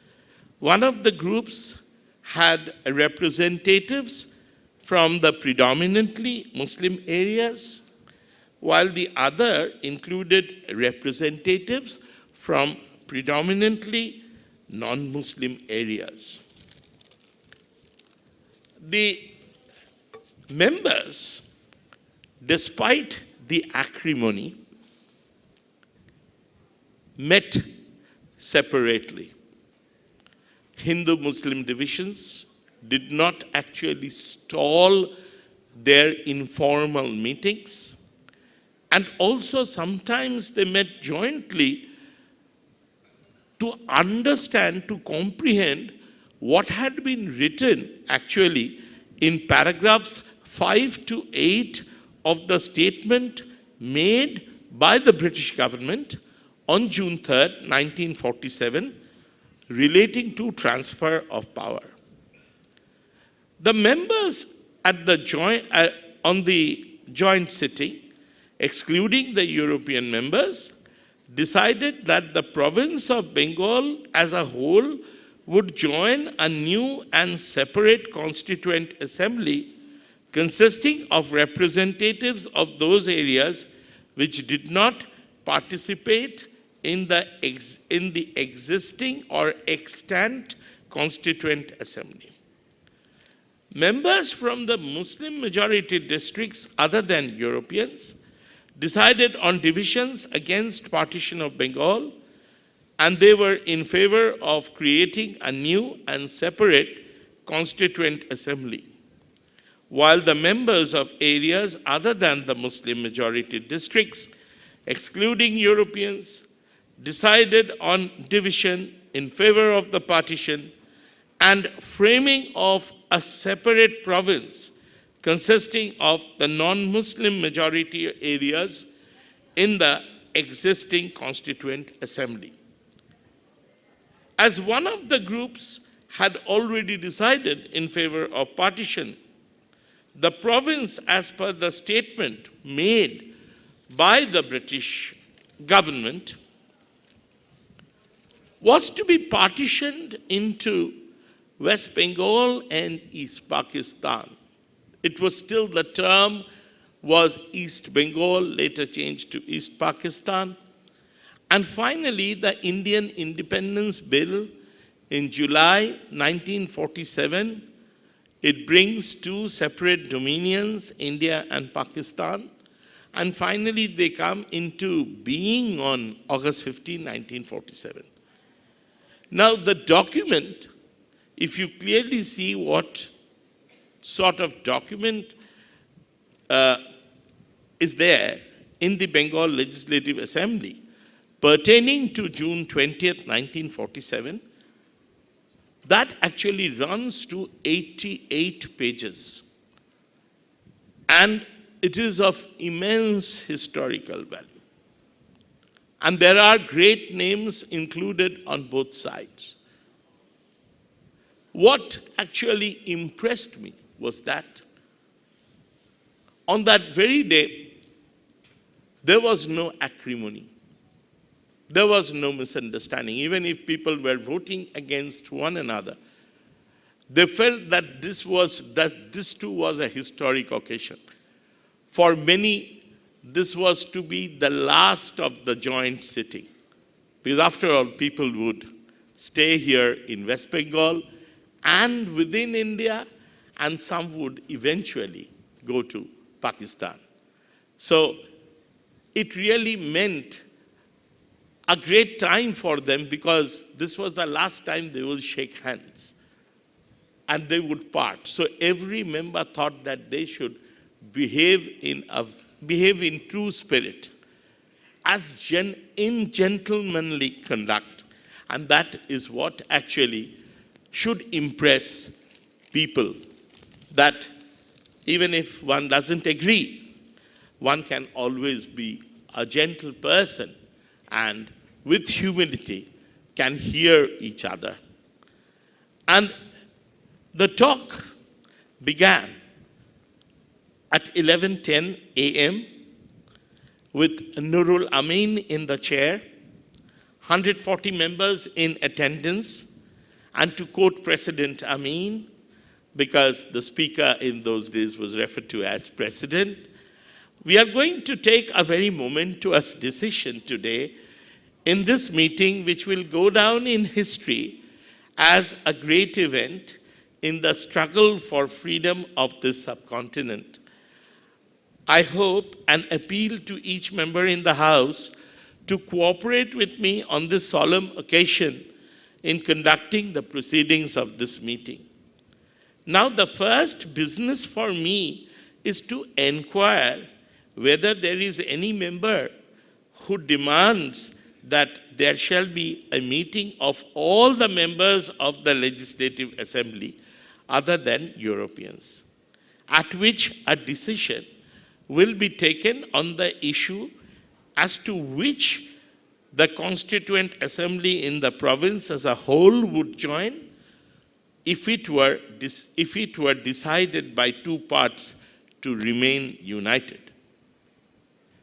One of the groups had representatives from the predominantly Muslim areas, while the other included representatives from predominantly non-Muslim areas. The members, despite the acrimony, met separately. Hindu-Muslim divisions did not actually stall their informal meetings, and also sometimes they met jointly to understand, to comprehend what had been written actually in paragraphs 5 to 8 of the statement made by the British government on June 3rd, 1947, relating to transfer of power. The members at the on the joint sitting, excluding the European members, decided that the province of Bengal as a whole would join a new and separate constituent assembly consisting of representatives of those areas which did not participate in the existing or extant constituent assembly. Members from the Muslim majority districts other than Europeans decided on divisions against partition of Bengal, and they were in favor of creating a new and separate constituent assembly, while the members of areas other than the Muslim majority districts, excluding Europeans, decided on division in favor of the partition and framing of a separate province consisting of the non-Muslim majority areas in the existing constituent assembly. As one of the groups had already decided in favor of partition, the province, as per the statement made by the British government, was to be partitioned into West Bengal and East Pakistan. It was still, the term was East Bengal, later changed to East Pakistan. And finally, the Indian Independence Bill in July 1947, it brings two separate dominions, India and Pakistan. And finally, they come into being on August 15, 1947. Now, the document, if you clearly see what sort of document is there in the Bengal Legislative Assembly pertaining to June 20th, 1947, that actually runs to 88 pages. And it is of immense historical value. And there are great names included on both sides. what actually impressed me was that on that very day, there was no acrimony. There was no misunderstanding. Even if people were voting against one another, they felt that this too was a historic occasion. For many, this was to be the last of the joint sitting. Because after all, people would stay here in West Bengal and within India, and some would eventually go to Pakistan. So it really meant a great time for them, because this was the last time they will shake hands and they would part. So every member thought that they should behave in true spirit, in gentlemanly conduct. And that is what actually should impress people, that even if one doesn't agree, one can always be a gentle person and with humility can hear each other. And the talk began at 11:10 a.m. with Nurul Amin in the chair, 140 members in attendance, and to quote President Amin, because the speaker in those days was referred to as President, we are going to take a very momentous decision today in this meeting, which will go down in history as a great event in the struggle for freedom of this subcontinent. I hope and appeal to each member in the House to cooperate with me on this solemn occasion in conducting the proceedings of this meeting. Now, the first business for me is to inquire whether there is any member who demands that there shall be a meeting of all the members of the Legislative Assembly other than Europeans, at which a decision will be taken on the issue as to which the Constituent Assembly in the province as a whole would join if it were decided by two parts to remain united.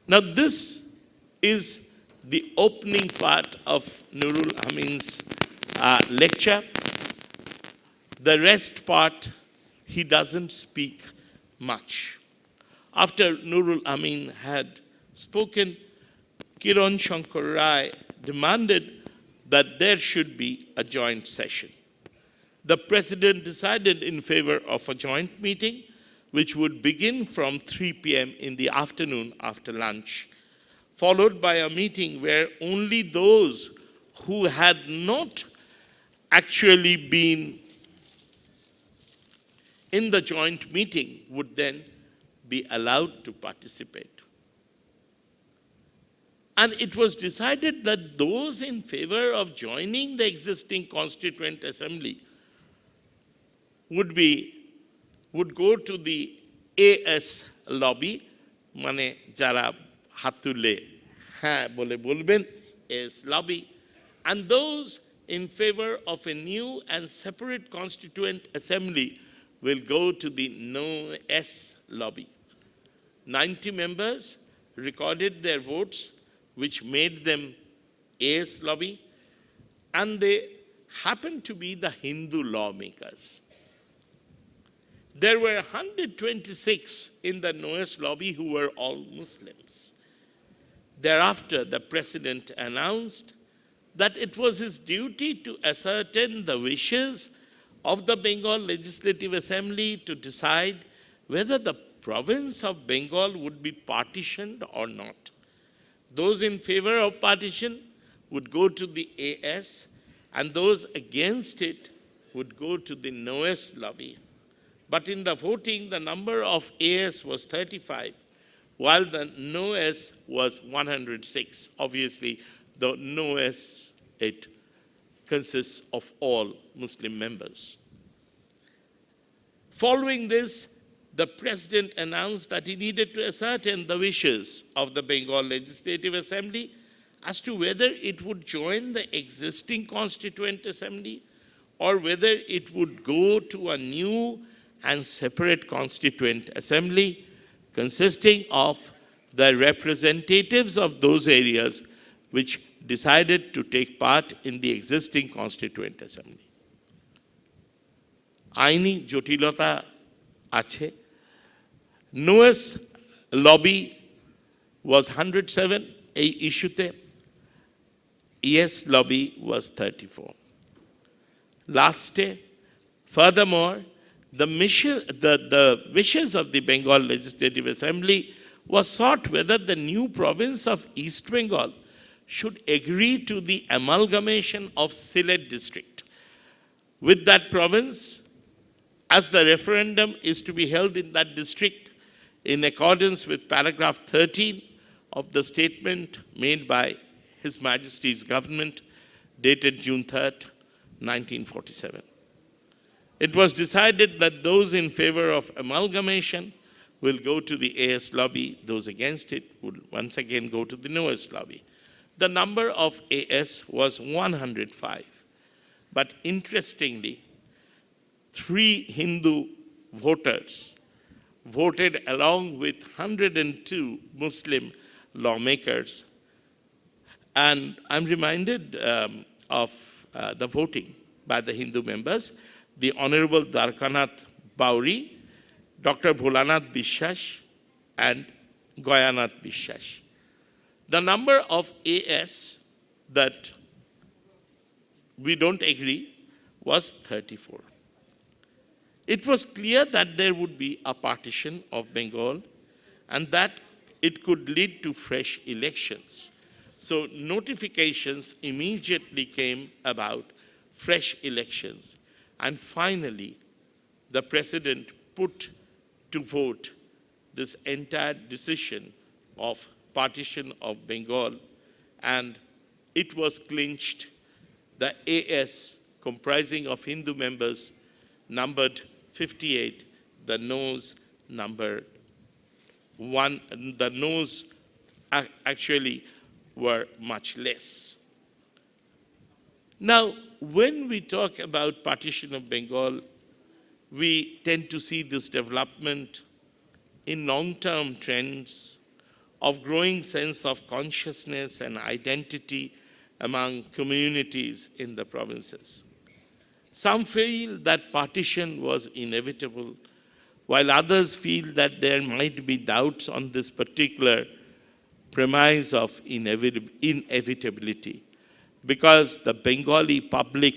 Now, this is the opening part of Nurul Amin's lecture. The rest part, he doesn't speak much. After Nurul Amin had spoken, Kiran Shankar Rai demanded that there should be a joint session. The president decided in favor of a joint meeting, which would begin from 3 p.m. in the afternoon after lunch, followed by a meeting where only those who had not actually been in the joint meeting would then be allowed to participate. And it was decided that those in favor of joining the existing Constituent Assembly would go to the AS lobby, mane jara hatule ha bole bolben, AS lobby, and those in favor of a new and separate Constituent Assembly will go to the No S lobby. 90 members recorded their votes, which made them AS lobby, and they happened to be the Hindu lawmakers. There were 126 in the Noes lobby who were all Muslims. Thereafter, the president announced that it was his duty to ascertain the wishes of the Bengal Legislative Assembly to decide whether the province of Bengal would be partitioned or not. Those in favor of partition would go to the AS, and those against it would go to the Noes lobby. But in the voting, the number of AS was 35, while the Noes was 106. Obviously, the Noes, it consists of all Muslim members. Following this, the president announced that he needed to ascertain the wishes of the Bengal Legislative Assembly as to whether it would join the existing Constituent Assembly or whether it would go to a new and separate constituent assembly consisting of the representatives of those areas which decided to take part in the existing constituent assembly. আইনি জটিলতা আছে. Noah's lobby was 107 এই ইস্যুতে, yes lobby was 34. Lastly, furthermore, the wishes of the Bengal Legislative Assembly was sought whether the new province of East Bengal should agree to the amalgamation of Sylhet district with that province, as the referendum is to be held in that district in accordance with paragraph 13 of the statement made by His Majesty's government dated June 3rd, 1947. It was decided that those in favor of amalgamation will go to the AS lobby, those against it would once again go to the Noah's lobby. The number of AS was 105, but interestingly, 3 Hindu voters voted along with 102 Muslim lawmakers. And I'm reminded of the voting by the Hindu members, the Honorable Dwarkanath Bauri, Dr. Bholanath Bishwas, and Goyanath Bishwas. The number of AS that we don't agree was 34. It was clear that there would be a partition of Bengal and that it could lead to fresh elections. So notifications immediately came about fresh elections. And finally, the president put to vote this entire decision of partition of Bengal, and it was clinched. The AS, comprising of Hindu members, numbered 58, the noes numbered 1, the noes actually were much less. Now, when we talk about partition of Bengal, we tend to see this development in long-term trends of growing sense of consciousness and identity among communities in the provinces. Some feel that partition was inevitable, while others feel that there might be doubts on this particular premise of inevitability, because the Bengali public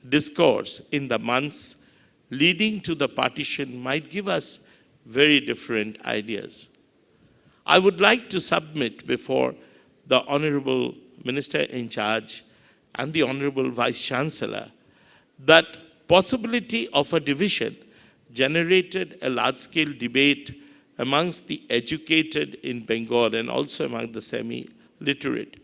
discourse in the months leading to the partition might give us very different ideas. I would like to submit before the Honorable Minister in charge and the Honorable Vice Chancellor that possibility of a division generated a large-scale debate amongst the educated in Bengal and also among the semi-literate.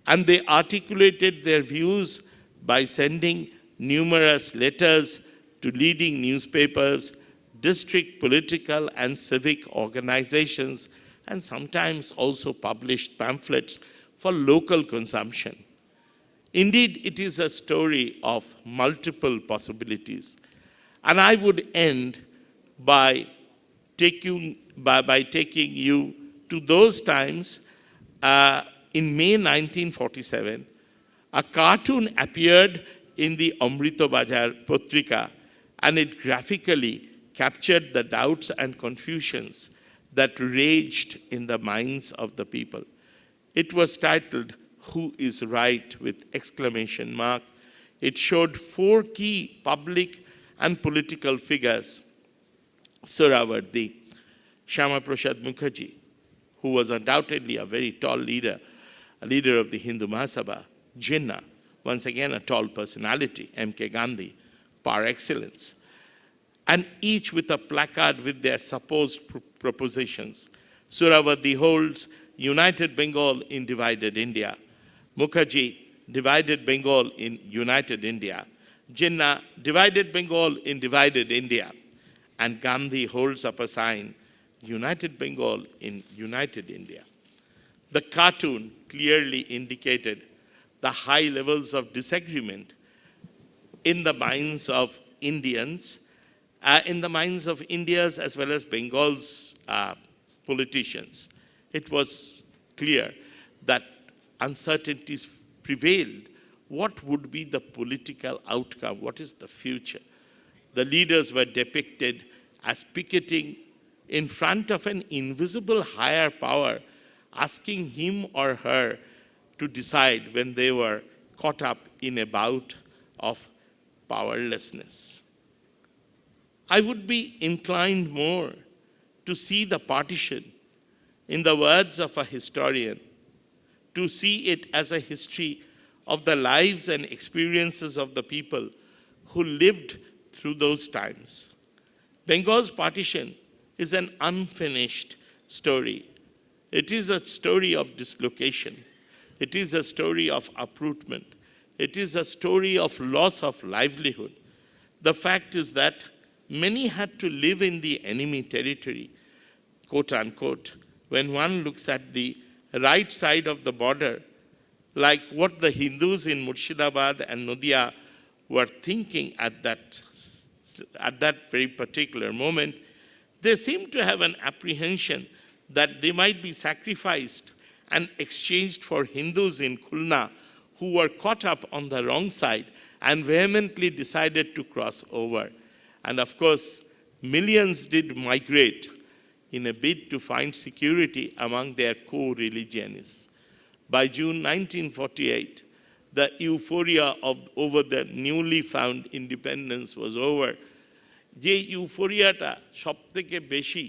And they articulated their views by sending numerous letters to leading newspapers, district political and civic organizations, and sometimes also published pamphlets for local consumption. Indeed, it is a story of multiple possibilities. And I would end by taking you to those times. In May 1947, a cartoon appeared in the Amrito Bazar Patrika, and it graphically captured the doubts and confusions that raged in the minds of the people. It was titled, "Who is Right?" with exclamation mark. It showed 4 key public and political figures: Sohrawardy, Shyama Prasad Mukherjee, who was undoubtedly a very tall leader, a leader of the Hindu Mahasabha; Jinnah, once again a tall personality; M.K. Gandhi, par excellence, and each with a placard with their supposed propositions. Sohrawardy holds United Bengal in divided India. Mukherjee, divided Bengal in united India. Jinnah, divided Bengal in divided India. And Gandhi holds up a sign, United Bengal in united India. The cartoon clearly indicated the high levels of disagreement in the minds of Indians, in the minds of India's as well as Bengal's politicians. It was clear that uncertainties prevailed. What would be the political outcome? What is the future? The leaders were depicted as picketing in front of an invisible higher power, asking him or her to decide when they were caught up in a bout of powerlessness. I would be inclined more to see the partition, in the words of a historian, to see it as a history of the lives and experiences of the people who lived through those times. Bengal's partition is an unfinished story. It is a story of dislocation. It is a story of uprootment. It is a story of loss of livelihood. The fact is that many had to live in the enemy territory, quote unquote, when one looks at the right side of the border, like what the Hindus in Murshidabad and Nadia were thinking at that very particular moment. They seem to have an apprehension that they might be sacrificed and exchanged for Hindus in Khulna who were caught up on the wrong side and vehemently decided to cross over. And of course, millions did migrate in a bid to find security among their co-religionists. By June 1948, the euphoria over the newly found independence was over. যে ইউফোরিয়াটা সব থেকে বেশি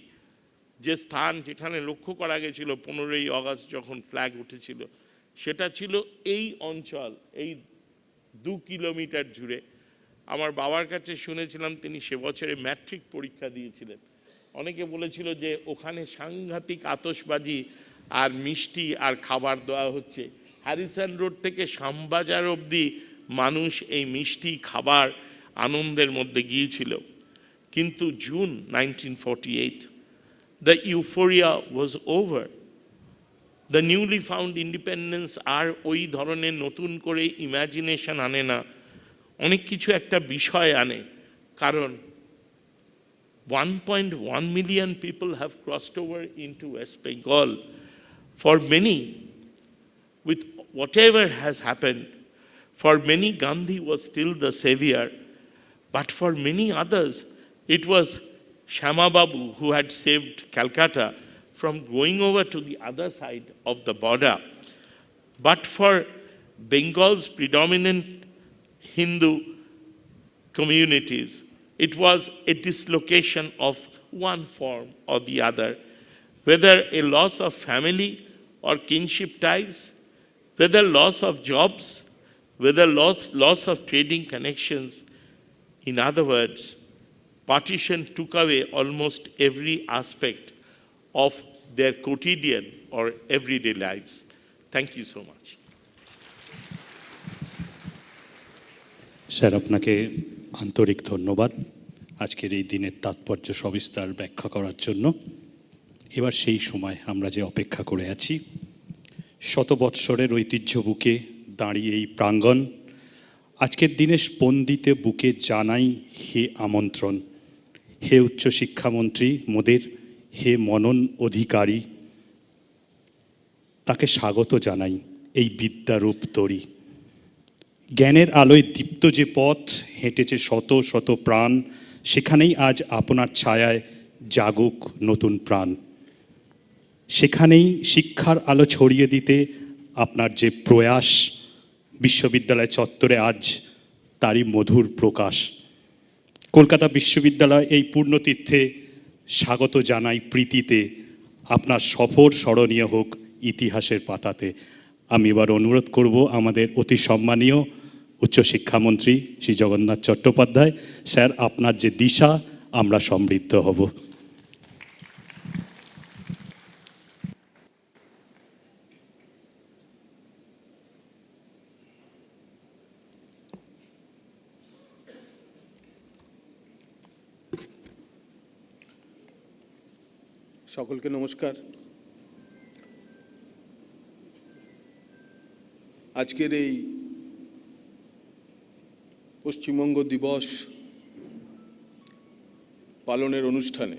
যে স্থান যেখানে লক্ষ্য করা গেছিল 15ই আগস্ট যখন ফ্ল্যাগ উঠেছিল, সেটা ছিল এই অঞ্চল, এই 2 কিলোমিটার জুড়ে। আমার বাবার কাছে শুনেছিলাম তিনি সে বছরে ম্যাট্রিক পরীক্ষা দিয়েছিলেন। অনেকে বলেছিল যে ওখানে সাংঘাতিক আতশবাজি আর মিষ্টি আর খাবার দেওয়া হচ্ছে। হ্যারিসন রোড থেকে শ্যামবাজার অবধি মানুষ এই মিষ্টি খাবার আনন্দের মধ্যে গিয়েছিল। কিন্তু June 1948, the euphoria was over. The newly found independence আর ওই ধরনের নতুন করে ইমাজিনেশন আনে না, অনেক কিছু একটা বিষয় আনে। কারণ 1.1 million people have crossed over into West Bengal. For many, with whatever has happened, for many Gandhi was still the savior, but for many others, it was Shama Babu who had saved Calcutta from going over to the other side of the border. But for Bengal's predominant Hindu communities, it was a dislocation of one form or the other, whether a loss of family or kinship ties, whether loss of jobs, whether loss of trading connections. In other words, partition took away almost every aspect of their quotidian or everyday lives. Thank you so much. Sir, আপনাকে আন্তরিক ধন্যবাদ আজকের এই দিনের তাৎপর্য সবিস্তার ব্যাখ্যা করার জন্য। এবার সেই সময় আমরা যে অপেক্ষা করে আছি, শত বৎসরের ঐতিহ্য বুকে দাঁড়িয়ে এই প্রাঙ্গণ আজকের দিনে স্পন্দিতে বুকে জানাই হে আমন্ত্রণ। হে উচ্চশিক্ষামন্ত্রী মোদের, হে মনন অধিকারী, তাকে স্বাগত জানাই এই বিদ্যারূপ তরি। জ্ঞানের আলোয় দীপ্ত যে পথ হেঁটেছে শত শত প্রাণ, সেখানেই আজ আপনার ছায়ায় জাগুক নতুন প্রাণ। সেখানেই শিক্ষার আলো ছড়িয়ে দিতে আপনার যে প্রয়াস, বিশ্ববিদ্যালয় চত্বরে আজ তারই মধুর প্রকাশ। কলকাতা বিশ্ববিদ্যালয় এই পূর্ণতীর্থে স্বাগত জানাই প্রীতিতে, আপনার সফর স্মরণীয় হোক ইতিহাসের পাতাতে। আমি এবার অনুরোধ করব আমাদের অতি সম্মানীয় উচ্চশিক্ষামন্ত্রী শ্রী জগন্নাথ চট্টোপাধ্যায় স্যার, আপনার যে দিশা আমরা সমৃদ্ধ হব। সকলকে নমস্কার। আজকের এই পশ্চিমবঙ্গ দিবস পালনের অনুষ্ঠানে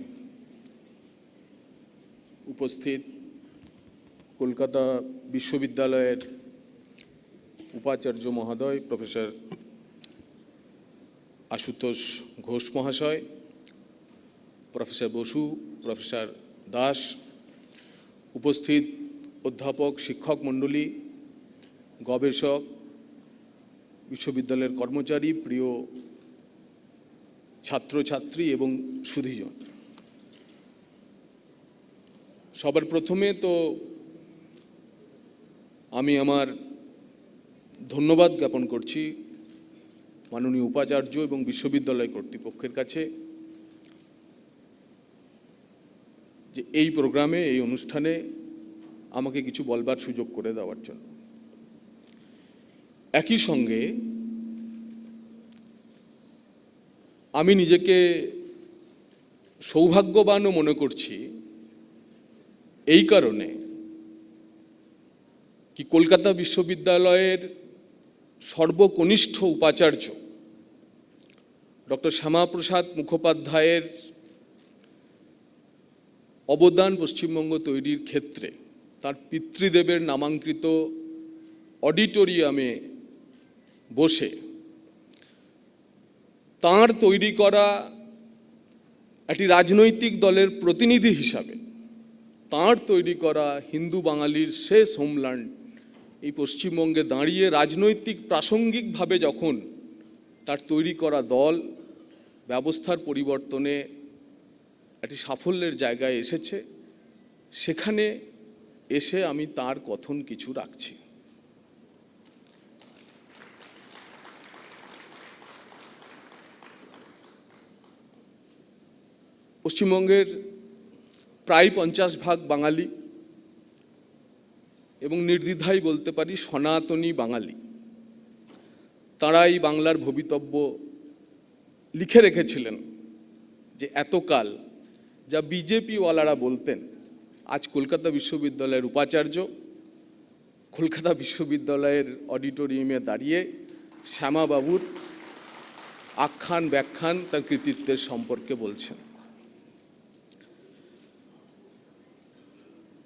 উপস্থিত কলকাতা বিশ্ববিদ্যালয়ের উপাচার্য মহোদয় প্রফেসর আশুতোষ ঘোষ মহাশয়, প্রফেসর বসু, প্রফেসর দাস, উপস্থিত অধ্যাপক, শিক্ষক মণ্ডলী, গবেষক, বিশ্ববিদ্যালয়ের কর্মচারী, প্রিয় ছাত্রছাত্রী এবং সুধীজন, সবার প্রথমে তো আমি আমার ধন্যবাদ জ্ঞাপন করছি মাননীয় উপাচার্য এবং বিশ্ববিদ্যালয় কর্তৃপক্ষের কাছে যে এই প্রোগ্রামে, এই অনুষ্ঠানে আমাকে কিছু বলবার সুযোগ করে দেওয়ার জন্য। একই সঙ্গে আমি নিজেকে সৌভাগ্যবানও মনে করছি এই কারণে কি কলকাতা বিশ্ববিদ্যালয়ের সর্বকনিষ্ঠ উপাচার্য ডক্টর শ্যামাপ্রসাদ মুখোপাধ্যায়ের অবদান পশ্চিমবঙ্গ তৈরির ক্ষেত্রে তার পিতৃদেবের নামাঙ্কিত অডিটোরিয়ামে বসে তাঁর তৈরি করা একটি রাজনৈতিক দলের প্রতিনিধি হিসাবে তাঁর তৈরি করা হিন্দু বাঙালির শেষ হোমল্যান্ড এই পশ্চিমবঙ্গে দাঁড়িয়ে রাজনৈতিক প্রাসঙ্গিকভাবে যখন তার তৈরি করা দল ব্যবস্থার পরিবর্তনে একটি সাফল্যের জায়গায় এসেছে, সেখানে এসে আমি তার কথন কিছু রাখছি। পশ্চিমবঙ্গের প্রায় 50% বাঙালি এবং নির্দ্বিধায় বলতে পারি সনাতনী বাঙালি, তাঁরাই বাংলার ভবিতব্য লিখে রেখেছিলেন যে এতকাল যা বিজেপিওয়ালারা বলতেন, আজ কলকাতা বিশ্ববিদ্যালয়ের উপাচার্য কলকাতা বিশ্ববিদ্যালয়ের অডিটোরিয়ামে দাঁড়িয়ে শ্যামাবাবুর আখ্যান ব্যাখ্যান তার কৃতিত্বের সম্পর্কে বলছেন।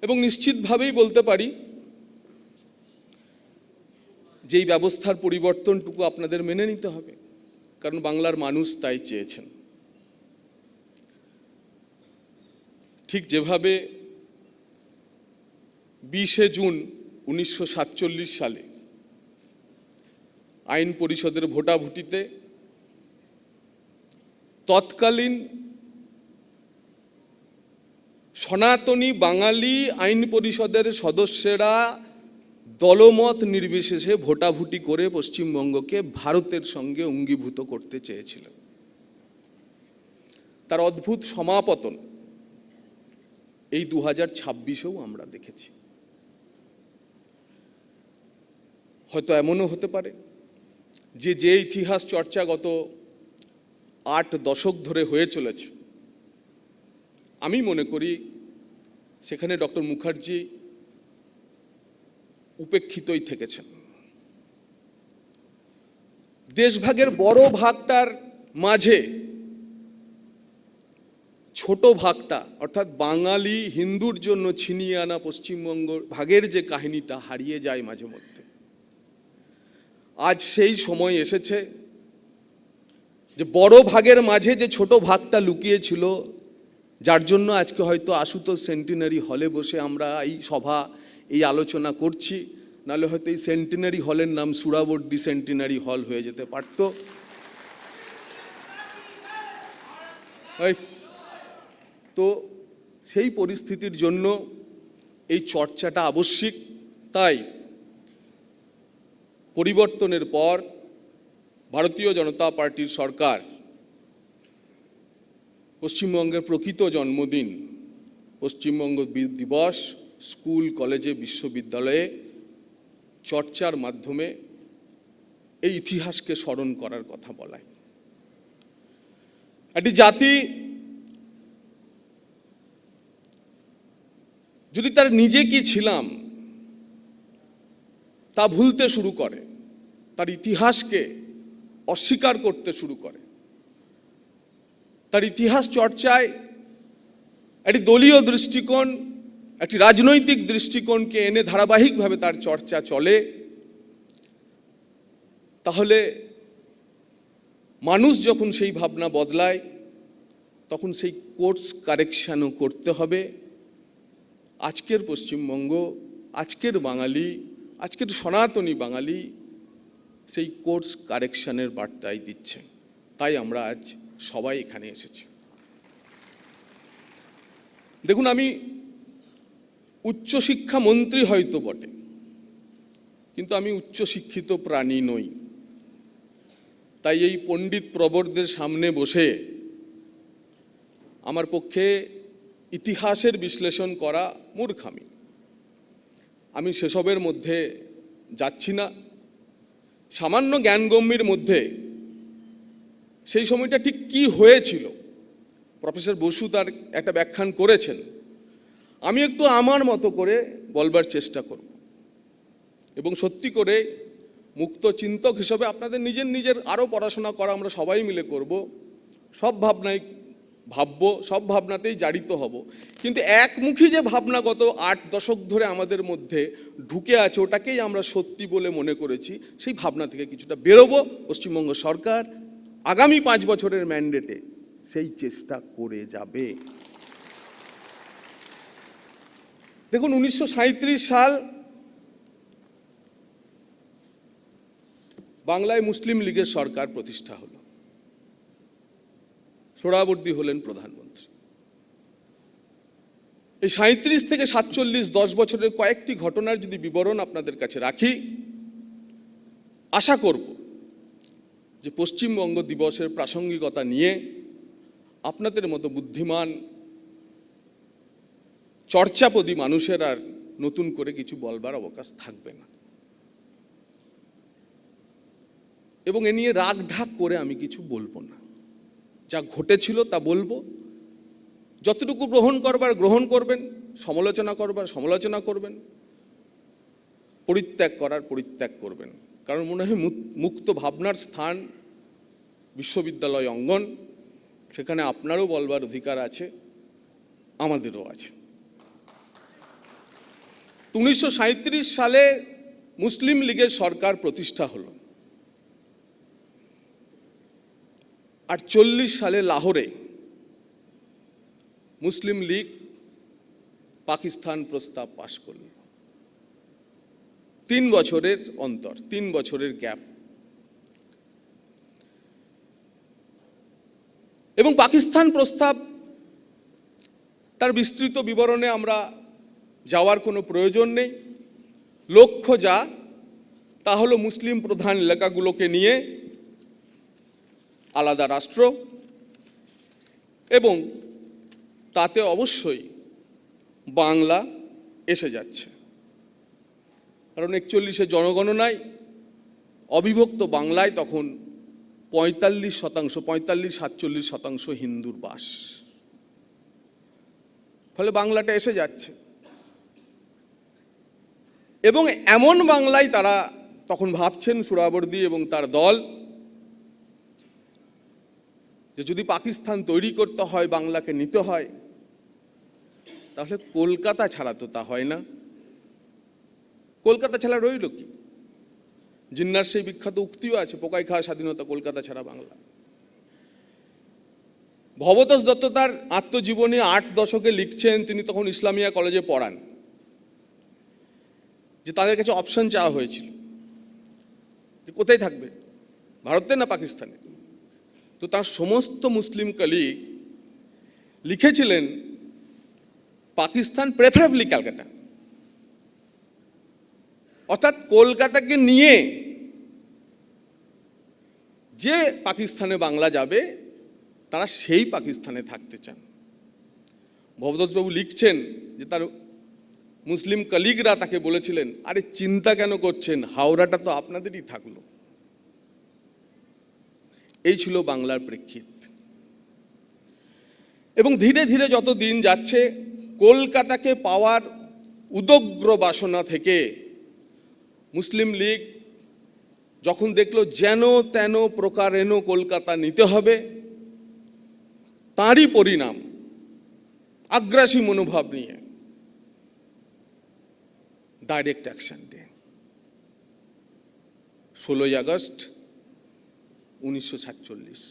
এবং নিশ্চিতভাবেই বলতে পারি যে এই ব্যবস্থার পরিবর্তনটুকু আপনাদের মেনে নিতে হবে, কারণ বাংলার মানুষ তাই চেয়েছেন। ঠিক যেভাবে 20শে জুন 1947 সালে আইন পরিষদের ভোটাভুটিতে তৎকালীন সনাতনী বাঙালি আইন পরিষদের সদস্যরা দলমত নির্বিশেষে ভোটাভুটি করে পশ্চিমবঙ্গকে ভারতের সঙ্গে অঙ্গীভূত করতে চেয়েছিলেন। তার অদ্ভুত সমাপতন এই 2026-এও আমরা দেখেছি। হয়তো এমনও হতে পারে যে ইতিহাস চর্চা গত 8 দশক ধরে হয়ে চলেছে, আমি মনে করি সেখানে ডক্টর মুখার্জি উপেক্ষিতই থেকেছেন। দেশভাগের বড় ভাগটার মাঝে ছোট ভাগটা, অর্থাৎ বাঙালি হিন্দুর জন্য ছিনিয়ে আনা পশ্চিমবঙ্গ ভাগের যে কাহিনীটা হারিয়ে যায় মাঝে মধ্যে, আজ সেই সময় এসেছে যে বড় ভাগের মাঝে যে ছোট ভাগটা লুকিয়ে ছিল, যার জন্য আজকে হয়তো আশুতোষ সেন্টিনারি হলে বসে আমরা এই সভা, এই আলোচনা করছি, নাহলে হয়তো এই সেন্টিনারি হলের নাম সুরাবর্দী সেন্টিনারি হল হয়ে যেতে পারত। তো সেই পরিস্থিতির জন্য এই চর্চাটা আবশ্যিক। তাই পরিবর্তনের পর ভারতীয় জনতা পার্টির সরকার পশ্চিমবঙ্গের প্রকৃত জন্মদিন পশ্চিমবঙ্গ দিবস স্কুল, কলেজে, বিশ্ববিদ্যালয়ে চর্চার মাধ্যমে এই ইতিহাসকে স্মরণ করার কথা বলায়। একটি জাতি যদি তার নিজে কি ছিলাম তা ভুলতে শুরু করে, তার ইতিহাসকে অস্বীকার করতে শুরু করে। তার ইতিহাস চর্চায় একটি দলীয় দৃষ্টিকোণ, একটি রাজনৈতিক দৃষ্টিকোণকে এনে ধারাবাহিকভাবে তার চর্চা চলে, তাহলে মানুষ যখন সেই ভাবনা বদলায় তখন সেই কোর্স কারেকশানও করতে হবে। আজকের পশ্চিমবঙ্গ, আজকের বাঙালি, আজকের সনাতনী বাঙালি সেই কোর্স কারেকশানের বার্তাই দিচ্ছে। তাই আমরা আজ সবাই এখানে এসেছি। দেখুন, আমি উচ্চশিক্ষা মন্ত্রী হয়তো বটে, কিন্তু আমি উচ্চশিক্ষিত প্রাণী নই। তাই এই পণ্ডিত প্রবরদের সামনে বসে আমার পক্ষে ইতিহাসের বিশ্লেষণ করা মূর্খামি। আমি সেসবের মধ্যে যাচ্ছি না। সামান্য জ্ঞানগম্যের মধ্যে সেই সময়টা ঠিক কি হয়েছিল প্রফেসর বসু তার একটা ব্যাখ্যান করেছেন, আমি একটু আমার মতো করে বলবার চেষ্টা করব এবং সত্যি করে মুক্ত চিন্তক হিসেবে আপনাদের নিজের আরও পড়াশোনা করা আমরা সবাই মিলে করব, সব ভাবনায় ভাববো, সব ভাবনাতেই জারিত হব। কিন্তু একমুখী যে ভাবনা গত 8 দশক ধরে আমাদের মধ্যে ঢুকে আছে, ওটাকেই আমরা সত্যি বলে মনে করেছি, সেই ভাবনা থেকে কিছুটা বেরোবো। পশ্চিমবঙ্গ সরকার আগামী 5 বছরের ম্যান্ডেটে সেই চেষ্টা করে যাবে। দেখুন, 1937 সাল বাংলায় মুসলিম লীগের সরকার প্রতিষ্ঠা হলো। সোহরাওয়ার্দী হলেন প্রধানমন্ত্রী। এই 37 থেকে 47 10 বছরের কয়েকটি ঘটনার যদি বিবরণ আপনাদের কাছে রাখি, আশা করব যে পশ্চিমবঙ্গ দিবসের প্রাসঙ্গিকতা নিয়ে আপনাদের মতো বুদ্ধিমান চর্চাপদী মানুষের আর নতুন করে কিছু বলবার অবকাশ থাকবে না। এবং এ নিয়ে রাগ ঢাক করে আমি কিছু বলবো না। যা ঘটেছিল তা বলবো, যতটুকু গ্রহণ করবার গ্রহণ করবেন, সমালোচনা করবার সমালোচনা করবেন, পরিত্যাগ করার পরিত্যাগ করবেন। কারণ মনে হয় মুক্ত ভাবনার স্থান বিশ্ববিদ্যালয় অঙ্গন, সেখানে আপনারও বলবার অধিকার আছে, আমাদেরও আছে। 1937 সালে মুসলিম লীগের সরকার প্রতিষ্ঠা হলো। আর 40 সালে লাহোরে মুসলিম লীগ পাকিস্তান প্রস্তাব পাশ করল। 3 বছরের অন্তর, 3 বছরের গ্যাপ। এবং পাকিস্তান প্রস্তাব তার বিস্তৃত বিবরণে আমরা যাওয়ার কোনো প্রয়োজন নেই। লক্ষ্য যা, তা হলো মুসলিম প্রধান এলাকাগুলোকে নিয়ে আলাদা রাষ্ট্র, এবং তাতে অবশ্যই বাংলা এসে যাচ্ছে। কারণ 41-এ জনগণনায় অবিভক্ত বাংলায় তখন 45-47% হিন্দুর বাস। ফলে বাংলাটা এসে যাচ্ছে, এবং এমন বাংলায় তারা তখন ভাবছেন সোহরাওয়ার্দী এবং তার দল, যে যদি পাকিস্তান তৈরি করতে হয়, বাংলাকে নিতে হয়, তাহলে কলকাতা ছাড়া তো তা হয় না। কলকাতা ছাড়া রইল কি? জিন্নার সেই বিখ্যাত উক্তিও আছে, পোকাই খাওয়া স্বাধীনতা, কলকাতা ছাড়া বাংলা। ভবতোষ দত্ত তার আত্মজীবনী 8 দশকে লিখছেন, তিনি তখন ইসলামিয়া কলেজে পড়ান, যে তাদের কাছে অপশন চাওয়া হয়েছিল যে কোথায় থাকবে, ভারতে না পাকিস্তানে। তো তার সমস্ত মুসলিম কলিগ লিখেছিলেন পাকিস্তান, প্রেফারেবলি ক্যালকাটা। অর্থাৎ কলকাতাকে নিয়ে যে পাকিস্তানে বাংলা যাবে, তারা সেই পাকিস্তানে থাকতে চান। ভবতোষবাবু লিখছেন যে তার মুসলিম কলিগরা তাকে বলেছিলেন, আরে চিন্তা কেন করছেন, হাওড়াটা তো আপনাদেরই থাকলো। এই ছিল বাংলার প্রেক্ষিত। এবং ধীরে ধীরে যত দিন যাচ্ছে, কলকাতাকে পাওয়ার উদগ্র বাসনা থেকে মুসলিম লীগ যখন দেখলো যেন তেন প্রকারেণ কলকাতা নিতে হবে, তারই পরিণাম আগ্রাসী মনোভাব নিয়ে ডাইরেক্ট অ্যাকশন ডে 16ই আগস্ট 1947।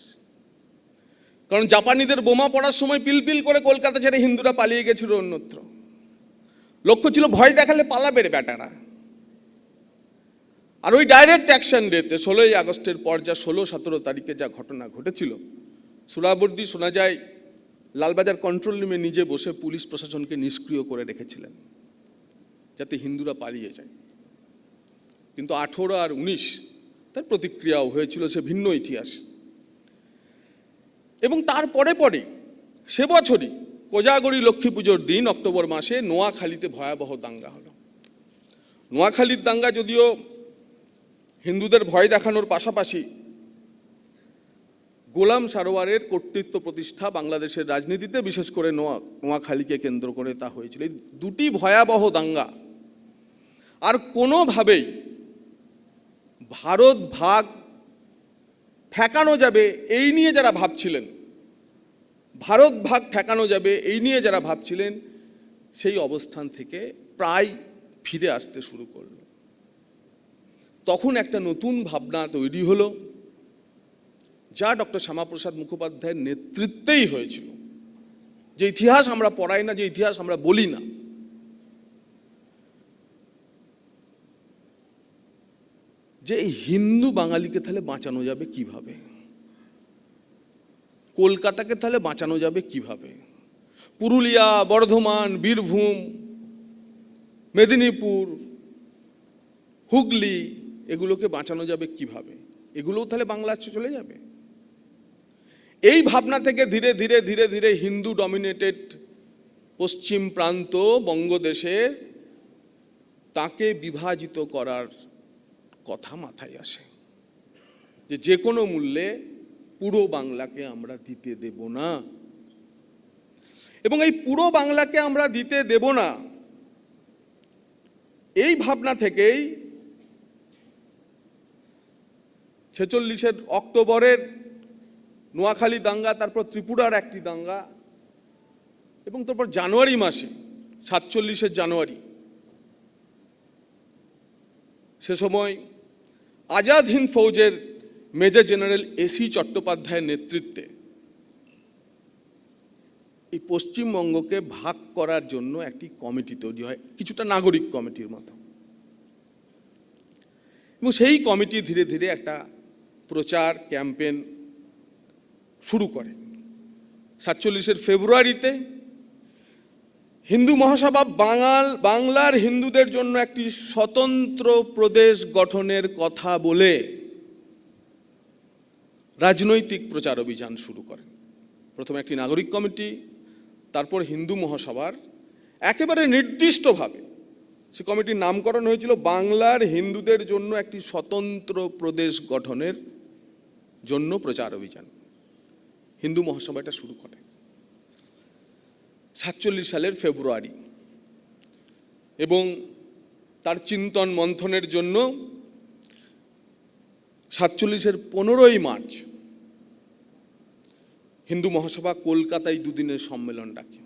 কারণ জাপানিদের বোমা পড়ার সময় পিলপিল করে কলকাতা ছেড়ে হিন্দুরা পালিয়ে গেছিল অন্যত্র। লক্ষ্য ছিল ভয় দেখালে পালাবে রে বেটারা। আর ওই ডাইরেক্ট অ্যাকশন ডেতে 16ই আগস্টের পর যা 16-17 তারিখে যা ঘটনা ঘটেছিল, সুরাবর্দি শোনা যায় লালবাজার কন্ট্রোল রুমে নিজে বসে পুলিশ প্রশাসনকে নিষ্ক্রিয় করে রেখেছিলেন যাতে হিন্দুরা পালিয়ে যায়। কিন্তু 18 আর 19 তার প্রতিক্রিয়াও হয়েছিল, সে ভিন্ন ইতিহাস। এবং তারপরে পরে সে বছরই কোজাগরী লক্ষ্মী পুজোর দিন অক্টোবর মাসে নোয়াখালীতে ভয়াবহ দাঙ্গা হলো। নোয়াখালীর দাঙ্গা যদিও হিন্দুদের ভয় দেখানোর পাশাপাশি গোলাম সারোয়ারের কর্তৃত্ব প্রতিষ্ঠা বাংলাদেশের রাজনীতিতে, বিশেষ করে নোয়াখালীকে কেন্দ্র করে তা হয়েছিল। এই দুটি ভয়াবহ দাঙ্গা আর কোনোভাবেই ভারত ভাগ ঠেকানো যাবে এই নিয়ে যারা ভাবছিলেন, ভারত ভাগ ঠেকানো যাবে এই নিয়ে যারা ভাবছিলেন, সেই অবস্থান থেকে প্রায় ফিরে আসতে শুরু করলো। তখন একটা নতুন ভাবনা তৈরি হলো, যা ডক্টর শ্যামাপ্রসাদ মুখোপাধ্যায়ের নেতৃত্বেই হয়েছিল। যে ইতিহাস আমরা পড়াই না, যে ইতিহাস আমরা বলি না, যে এই হিন্দু বাঙালিকে তাহলে বাঁচানো যাবে কিভাবে, কলকাতাকে তাহলে বাঁচানো যাবে কিভাবে, পুরুলিয়া, বর্ধমান, বীরভূম, মেদিনীপুর, হুগলি, এগুলোকে বাঁচানো যাবে কিভাবে, এগুলোও তাহলে বাংলা চলে যাবে। এই ভাবনা থেকে ধীরে ধীরে ধীরে ধীরে হিন্দু ডমিনেটেড পশ্চিম প্রান্ত বঙ্গদেশে তাকে বিভাজিত করার কথা মাথায় আসে, যে কোনো মূল্যে পুরো বাংলাকে আমরা দিতে দেব না। এবং এই পুরো বাংলাকে আমরা দিতে দেব না, এই ভাবনা থেকেই 46-এর অক্টোবরের নোয়াখালী দাঙ্গা, তারপর ত্রিপুরার একটি দাঙ্গা, এবং তারপর জানুয়ারি মাসে 47-এর জানুয়ারি, সে সময় আজাদ হিন্দ ফৌজের মেজর জেনারেল এসি চট্টোপাধ্যায়ের নেতৃত্বে এই পশ্চিমবঙ্গকে ভাগ করার জন্য একটি কমিটি তৈরি হয়, কিছুটা নাগরিক কমিটির মতো। এবং সেই কমিটি ধীরে ধীরে একটা প্রচার ক্যাম্পেন শুরু করে। 47-এর ফেব্রুয়ারিতে হিন্দু মহাসভা বাংলার হিন্দুদের জন্য একটি স্বতন্ত্র প্রদেশ গঠনের কথা বলে রাজনৈতিক প্রচার অভিযান শুরু করেন। প্রথমে একটি নাগরিক কমিটি, তারপর হিন্দু মহাসভার একেবারে নির্দিষ্টভাবে সে কমিটির নামকরণ হয়েছিল বাংলার হিন্দুদের জন্য একটি স্বতন্ত্র প্রদেশ গঠনের জন্য প্রচার অভিযান। হিন্দু মহাসভা এটা শুরু করে 47 সালের ফেব্রুয়ারি, এবং তার চিন্তন মন্থনের জন্য 47-এর 15ই মার্চ হিন্দু মহাসভা কলকাতায় দুদিনের সম্মেলন ডাকে।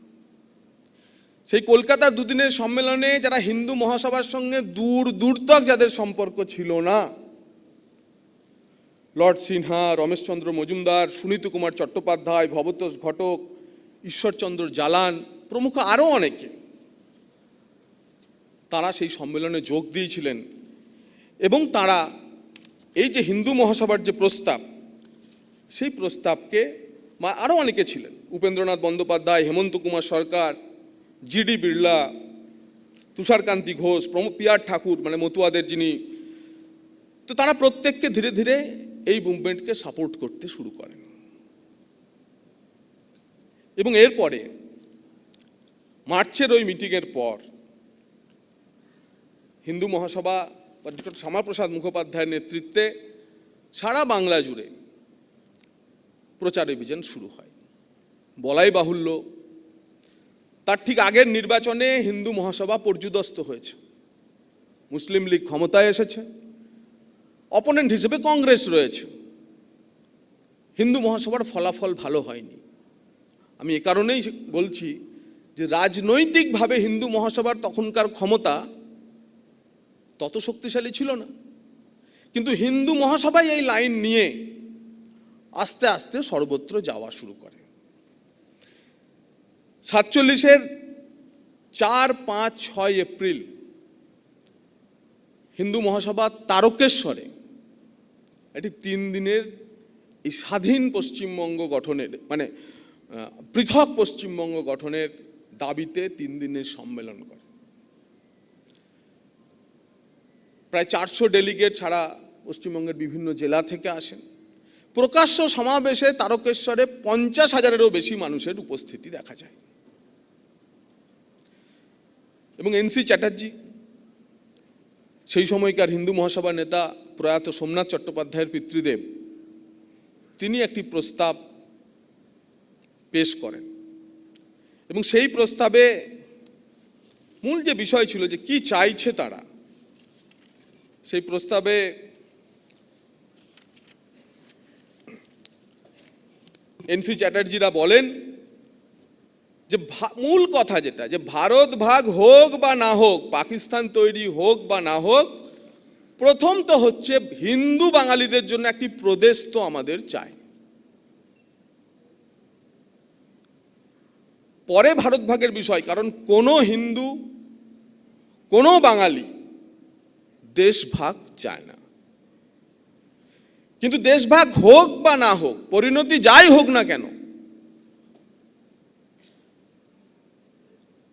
সেই কলকাতা দুদিনের সম্মেলনে যারা হিন্দু মহাসভার সঙ্গে দূর তক যাদের সম্পর্ক ছিল না, লর্ড সিনহা, রমেশচন্দ্র মজুমদার, সুনীত কুমার চট্টোপাধ্যায়, ভবতোষ ঘটক, ঈশ্বরচন্দ্র জালান প্রমুখ আরও অনেকে, তারা সেই সম্মেলনে যোগ দিয়েছিলেন। এবং তারা এই যে হিন্দু মহাসভার যে প্রস্তাব, সেই প্রস্তাবকে, আরও অনেকে ছিলেন, উপেন্দ্রনাথ বন্দ্যোপাধ্যায়, হেমন্ত কুমার সরকার, জিডি বিড়লা, তুষারকান্তি ঘোষ, পিয়ার ঠাকুর, মানে মতুয়াদের যিনি, তো তারা প্রত্যেককে ধীরে ধীরে এই মুভমেন্টকে সাপোর্ট করতে শুরু করেন। এবং এরপরে মার্চের ওই মিটিংয়ের পর হিন্দু মহাসভা ডক্টর শ্যামাপ্রসাদ মুখোপাধ্যায়ের নেতৃত্বে সারা বাংলা জুড়ে প্রচার অভিযান শুরু হয়। বলাই বাহুল্য, তার ঠিক আগের নির্বাচনে হিন্দু মহাসভা পর্যুদস্ত হয়েছে, মুসলিম লীগ ক্ষমতায় এসেছে, অপোনেন্ট হিসেবে কংগ্রেস রয়েছে। হিন্দু মহাসভার ফলাফল ভালো হয়নি। আমি এ কারণেই বলছি যে রাজনৈতিকভাবে হিন্দু মহাসভার তখনকার ক্ষমতা তত শক্তিশালী ছিল না, কিন্তু হিন্দু মহাসভাই এই লাইন নিয়ে আস্তে আস্তে সর্বত্র যাওয়া শুরু করে। 47-এর 4, 5, 6 এপ্রিল হিন্দু মহাসভা তারকেশ্বরে একটি 3 দিনের এই স্বাধীন পশ্চিমবঙ্গ গঠনের মানে পৃথক পশ্চিমবঙ্গ গঠনের দাবিতে 3 দিনের সম্মেলন করে। প্রায় 400 ডেলিগেট ছাড়া পশ্চিমবঙ্গের বিভিন্ন জেলা থেকে আসেন। প্রকাশ্য সমাবেশে তারকেশ্বরে 50,000-এরও বেশি মানুষের উপস্থিতি দেখা যায়। এবং এনসি চ্যাটার্জি, সেই সময়কার হিন্দু মহাসভার নেতা প্রয়াত সোমনাথ চট্টোপাধ্যায়ের পিতৃদেব, তিনি একটি প্রস্তাব পেশ করেন এবং সেই প্রস্তাবে মূল যে বিষয় ছিল যে কি চাইছে তারা, সেই প্রস্তাবে এনসি চ্যাটার্জিরা বলেন যে মূল কথা যেটা, যে ভারত ভাগ হোক বা না হোক, পাকিস্তান তৈরি হোক বা না হোক, প্রথম তো হচ্ছে হিন্দু বাঙালিদের জন্য একটি প্রদেশ তো আমাদের চাই, পরে ভারত ভাগের বিষয়। কারণ কোনো হিন্দু, কোনো বাঙালি দেশ ভাগ চায় না। কিন্তু দেশ ভাগ হোক বা না হোক, পরিণতি যাই হোক না কেন,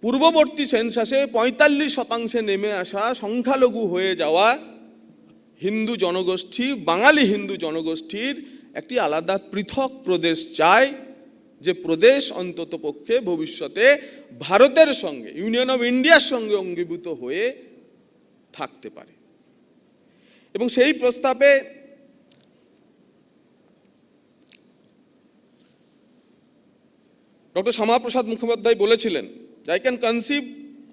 পূর্ববর্তী সেন্সাসে 45% নেমে আসা সংখ্যালঘু হয়ে যাওয়া হিন্দু জনগোষ্ঠী, বাঙালি হিন্দু জনগোষ্ঠীর একটি আলাদা পৃথক প্রদেশ চায়, যে প্রদেশ অন্ততপক্ষে ভবিষ্যতে ভারতের সঙ্গে, ইউনিয়ন অফ ইন্ডিয়ার সঙ্গে অঙ্গীভূত হয়ে থাকতে পারে। এবং সেই প্রস্তাবে ডক্টর শ্যামাপ্রসাদ মুখোপাধ্যায় বলেছিলেন, I can conceive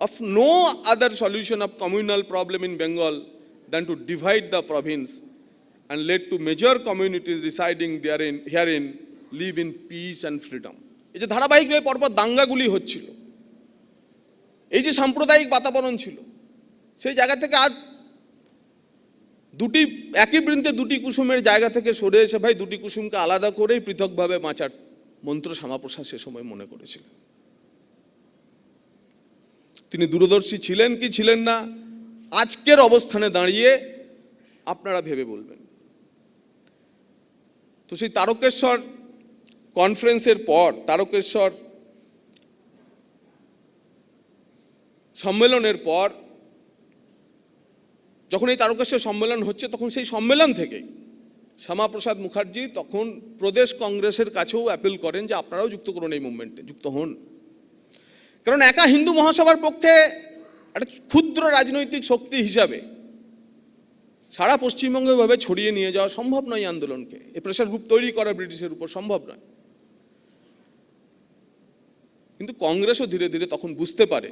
of no other solution of communal problem in Bengal than to divide the province and let to major communities residing herein live in peace and freedom. এই যে ধারাবাহিকভাবে পরপর দাঙ্গাগুলি হচ্ছিল, এই যে সাম্প্রদায়িক বাতাবরণ ছিল, সেই জায়গা থেকে আজ দুটি একই বৃন্তে দুটি কুসুমের জায়গা থেকে সরে এসে ভাই দুটি কুসুমকে আলাদা করেই পৃথকভাবে বাঁচার মন্ত্র শ্যামাপ্রসাদ সে সময় মনে করেছিলেন। তিনি দূরদর্শী ছিলেন কি ছিলেন না, আজকের অবস্থানে দাঁড়িয়ে আপনারা ভেবে বলবেন। তো সেই তারকেশ্বর কনফারেন্সের পর, তারকেশ্বর সম্মেলনের পর, যখন এই তারকেশ্বর সম্মেলন হচ্ছে, তখন সেই সম্মেলন থেকেই শ্যামাপ্রসাদ মুখার্জি তখন প্রদেশ কংগ্রেসের কাছেও অ্যাপিল করেন যে আপনারাও যুক্ত করুন, এই মুভমেন্টে যুক্ত হন। কারণ একা হিন্দু মহাসভার পক্ষে একটা ক্ষুদ্র রাজনৈতিক শক্তি হিসাবে সারা পশ্চিমবঙ্গে ভাবে ছড়িয়ে নিয়ে যাওয়া সম্ভব নয় আন্দোলনকে। এই প্রেসার গ্রুপ তৈরি করা ব্রিটিশের উপর সম্ভব নয়। কিন্তু কংগ্রেসও ধীরে ধীরে তখন বুঝতে পারে,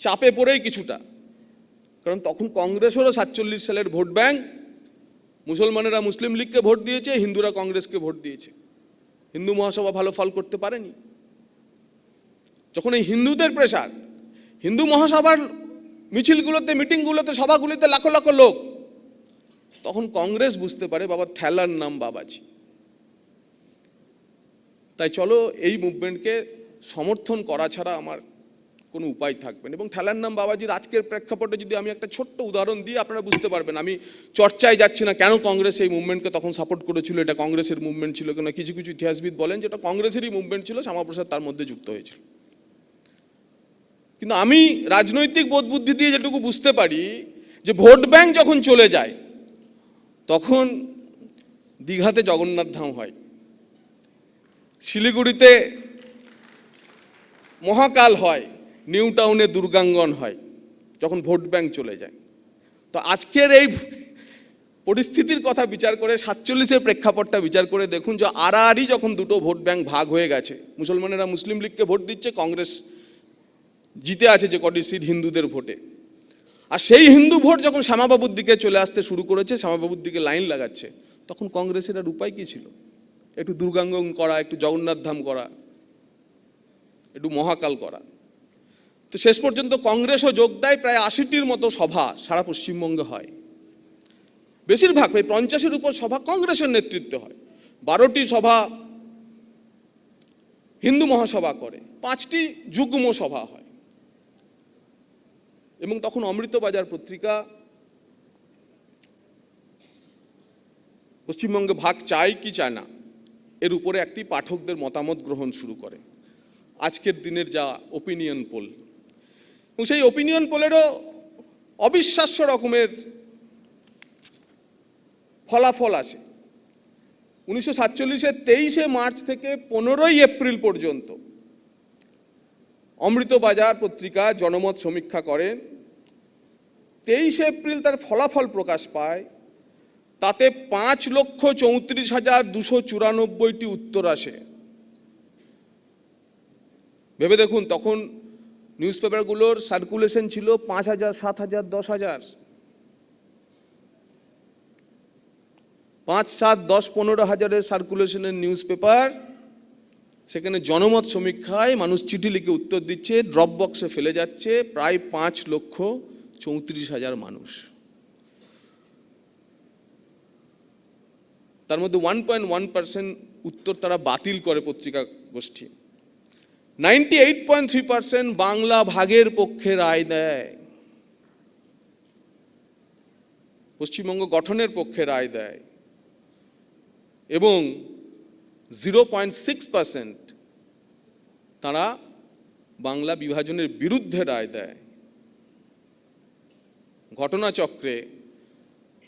চাপে পড়েই কিছুটা, কারণ তখন কংগ্রেসেরও 47 সালের ভোট ব্যাংক, মুসলমানেরা মুসলিম লীগকে ভোট দিয়েছে, হিন্দুরা কংগ্রেসকে ভোট দিয়েছে। হিন্দু মহাসভা ভালো ফল করতে পারেনি। যখন এই হিন্দুদের প্রেসার, হিন্দু মহাসভার মিছিলগুলোতে, মিটিংগুলোতে, সভাগুলিতে লাখ লাখ লোক, তখন কংগ্রেস বুঝতে পারে বাবা থ্যালার নাম বাবাজি। তাই চলো এই মুভমেন্টকে সমর্থন করা ছাড়া আমার কোনো উপায় থাকবে না। এবং থ্যালার নাম বাবাজির আজকের প্রেক্ষাপটে যদি আমি একটা ছোট্ট উদাহরণ দিই, আপনারা বুঝতে পারবেন। আমি চর্চায় যাচ্ছি না কেন কংগ্রেস এই মুভমেন্টকে তখন সাপোর্ট করেছিল, এটা কংগ্রেসের মুভমেন্ট ছিল কেন। কিছু কিছু ইতিহাসবিদ বলেন যে এটা কংগ্রেসেরই মুভমেন্ট ছিল, শ্যামাপ্রসাদ তার মধ্যে যুক্ত হয়েছিল। কিন্তু আমি রাজনৈতিক বোধ বুদ্ধি দিয়ে যেটুকু বুঝতে পারি, যে ভোট ব্যাংক যখন চলে যায়, তখন দীঘাতে জগন্নাথ ধাম হয়, শিলিগুড়িতে মহাকাল হয়, নিউ টাউনে দুর্গাঙ্গন হয়, যখন ভোট ব্যাংক চলে যায়। তো আজকের এই পরিস্থিতির কথা বিচার করে, 47-এর প্রেক্ষাপটটা বিচার করে দেখুন যে আড়াআড়ি যখন দুটো ভোট ব্যাংক ভাগ হয়ে গেছে, মুসলমানেরা মুসলিম লীগকে ভোট দিচ্ছে, কংগ্রেস জিতে আছে যে কটি সিট হিন্দুদের ভোটে, আর সেই হিন্দু ভোট যখন শ্যামাবাবুর দিকে চলে আসতে শুরু করেছে, শ্যামাবাবুর দিকে লাইন লাগাচ্ছে, তখন কংগ্রেসের আর উপায় কি ছিল? একটু দুর্গাঙ্গন করা, একটু জগন্নাথ ধাম করা, একটু মহাকাল করা। তো শেষ পর্যন্ত কংগ্রেসও যোগ দেয়, প্রায় 80টির মতো সভা সারা পশ্চিমবঙ্গে হয়। বেশিরভাগ প্রায় 50-এর উপর সভা কংগ্রেসের নেতৃত্বে হয়। 12টি সভা হিন্দু মহাসভা করে, 5টি যুগ্ম সভা হয়। এবং তখন অমৃতবাজার পত্রিকা পশ্চিমবঙ্গে ভাগ চায় কি চায় না এর উপরে একটি পাঠকদের মতামত গ্রহণ শুরু করে, আজকের দিনের যা ওপিনিয়ন পোল। এবং সেই ওপিনিয়ন পোলেরও অবিশ্বাস্য রকমের ফলাফল আসে। 1947-এর 23শে মার্চ থেকে 15ই এপ্রিল পর্যন্ত অমৃতবাজার পত্রিকা জনমত সমীক্ষা করেন। 23শে এপ্রিল তার ফলাফল প্রকাশ পায়, তাতে 5,34,294টি উত্তর আসে। ভেবে দেখুন, তখন নিউজ পেপারগুলোর সার্কুলেশন ছিল 5,000, 7,000, 10,000। 5, 7, 10, 15,000-এর সার্কুলেশনের নিউজ পেপার, সেখানে জনমত সমীক্ষায় মানুষ চিঠি লিখে উত্তর দিচ্ছে, ড্রপ বক্সে ফেলে যাচ্ছে প্রায় 5,34,000 মানুষ। তার মধ্যে 1.1% উত্তর তারা বাতিল করে পত্রিকা গোষ্ঠী। 98.3% বাংলা ভাগের পক্ষে রায় দেয়, পশ্চিমবঙ্গ গঠনের পক্ষে রায় দেয়। এবং 0.6% তারা বাংলা বিভাজনের বিরুদ্ধে রায় দেয়। ঘটনাচক্রে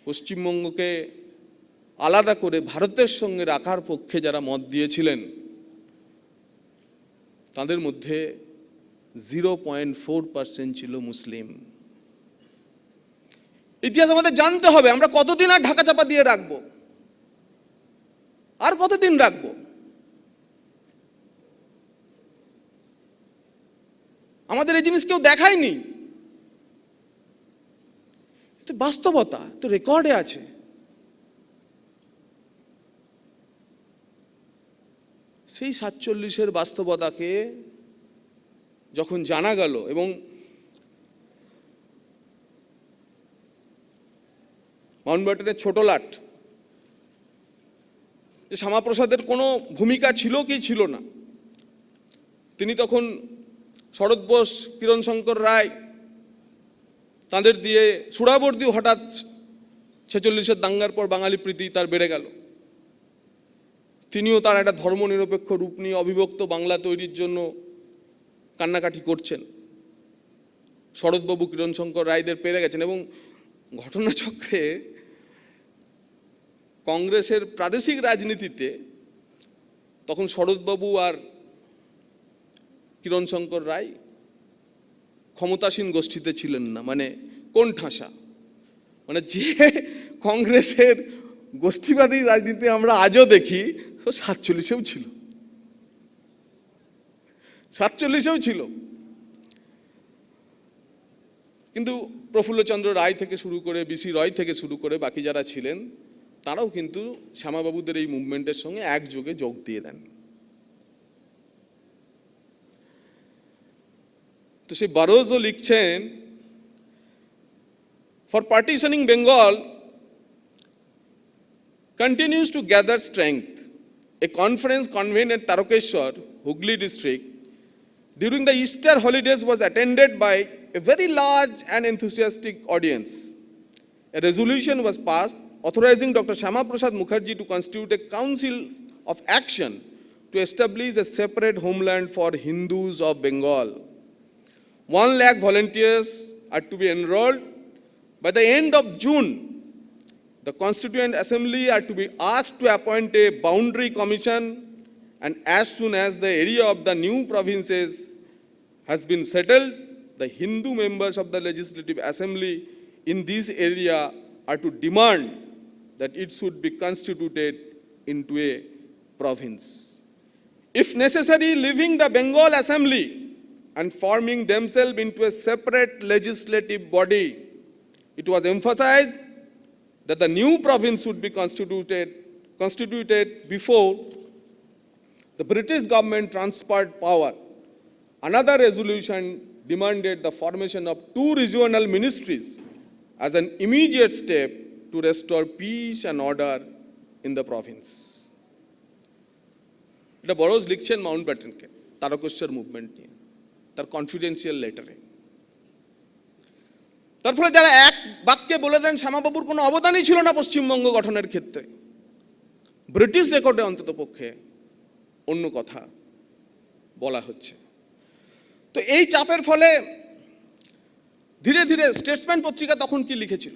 পশ্চিমবঙ্গকে আলাদা করে ভারতের সঙ্গে রাখার পক্ষে যারা মত দিয়েছিলেন, তাদের মধ্যে 0.4% ছিল মুসলিম। ইতিহাস আমাদের জানতে হবে, আমরা কতদিন আর ঢাকা চাপা দিয়ে রাখবো? আর কতদিন রাখবো? আমাদের এই জিনিস কেউ দেখায়নি, এটা বাস্তবতা, তো রেকর্ডে আছে। সেই 47-এর বাস্তবতাকে যখন জানা গেল, এবং মাউন্টব্যাটেনের ছোট লাট, যে শ্যামাপ্রসাদের কোনো ভূমিকা ছিল কি ছিল না, তিনি তখন শরৎ বোস, কিরণ শঙ্কর রায়, তাদের দিয়ে সুরাবর্দী হঠাৎ 46-এর দাঙ্গার পর বাঙালি প্রীতি তার বেড়ে গেল। তিনিও তার একটা ধর্মনিরপেক্ষ রূপ নিয়ে অবিভক্ত বাংলা তৈরির জন্য কান্নাকাটি করছেন। শরৎবাবু, কিরণ শঙ্কর রায়দের পেরে গেছেন। এবং ঘটনাচক্রে কংগ্রেসের প্রাদেশিক রাজনীতিতে তখন শরৎবাবু আর কিরণ শঙ্কর রায় ক্ষমতাসীন গোষ্ঠীতে ছিলেন না, মানে কোন ঠাসা, মানে যে কংগ্রেসের গোষ্ঠীবাদী রাজনীতি আমরা আজও দেখি, 47-এও ছিল, 47-এও ছিল। কিন্তু প্রফুল্লচন্দ্র রায় থেকে শুরু করে, বিসি রয় থেকে শুরু করে বাকি যারা ছিলেন, তারাও কিন্তু শ্যামাবাবুদের এই মুভমেন্টের সঙ্গে একযোগে যোগ দিয়ে দেন। তো সেই বারোজও লিখছেন, for partitioning Bengal continues to gather strength. A conference convened at Tarakeshwar, Hooghly district, during the Easter holidays was attended by a very large and enthusiastic audience. A resolution was passed authorizing Dr. Shyama Prasad Mukherjee to constitute a council of action to establish a separate homeland for Hindus of Bengal. 1 lakh volunteers are to be enrolled. By the end of June, the Constituent Assembly are to be asked to appoint a boundary commission, and as soon as the area of the new provinces has been settled, the Hindu members of the Legislative Assembly in this area are to demand that it should be constituted into a province. If necessary, leaving the Bengal Assembly and forming themselves into a separate legislative body it was emphasized that the new province would be constituted before the British government transferred power. Another resolution demanded the formation of 2 regional ministries as an immediate step to restore peace and order in the province. এটা বড়োজ লিখছেন Mount ব্যাটেনকে Tarakeswar movement নিয়ে তার confidential লেটারে। তার ফলে যারা এক বাক্যে বলে দেন শ্যামাবাবুর কোনো অবদানই ছিল না পশ্চিমবঙ্গ গঠনের ক্ষেত্রে, ব্রিটিশ রেকর্ডে অন্তত পক্ষে অন্য কথা বলা হচ্ছে। তো এই চাপের ফলে ধীরে ধীরে স্টেটসম্যান পত্রিকা তখন কি লিখেছিল?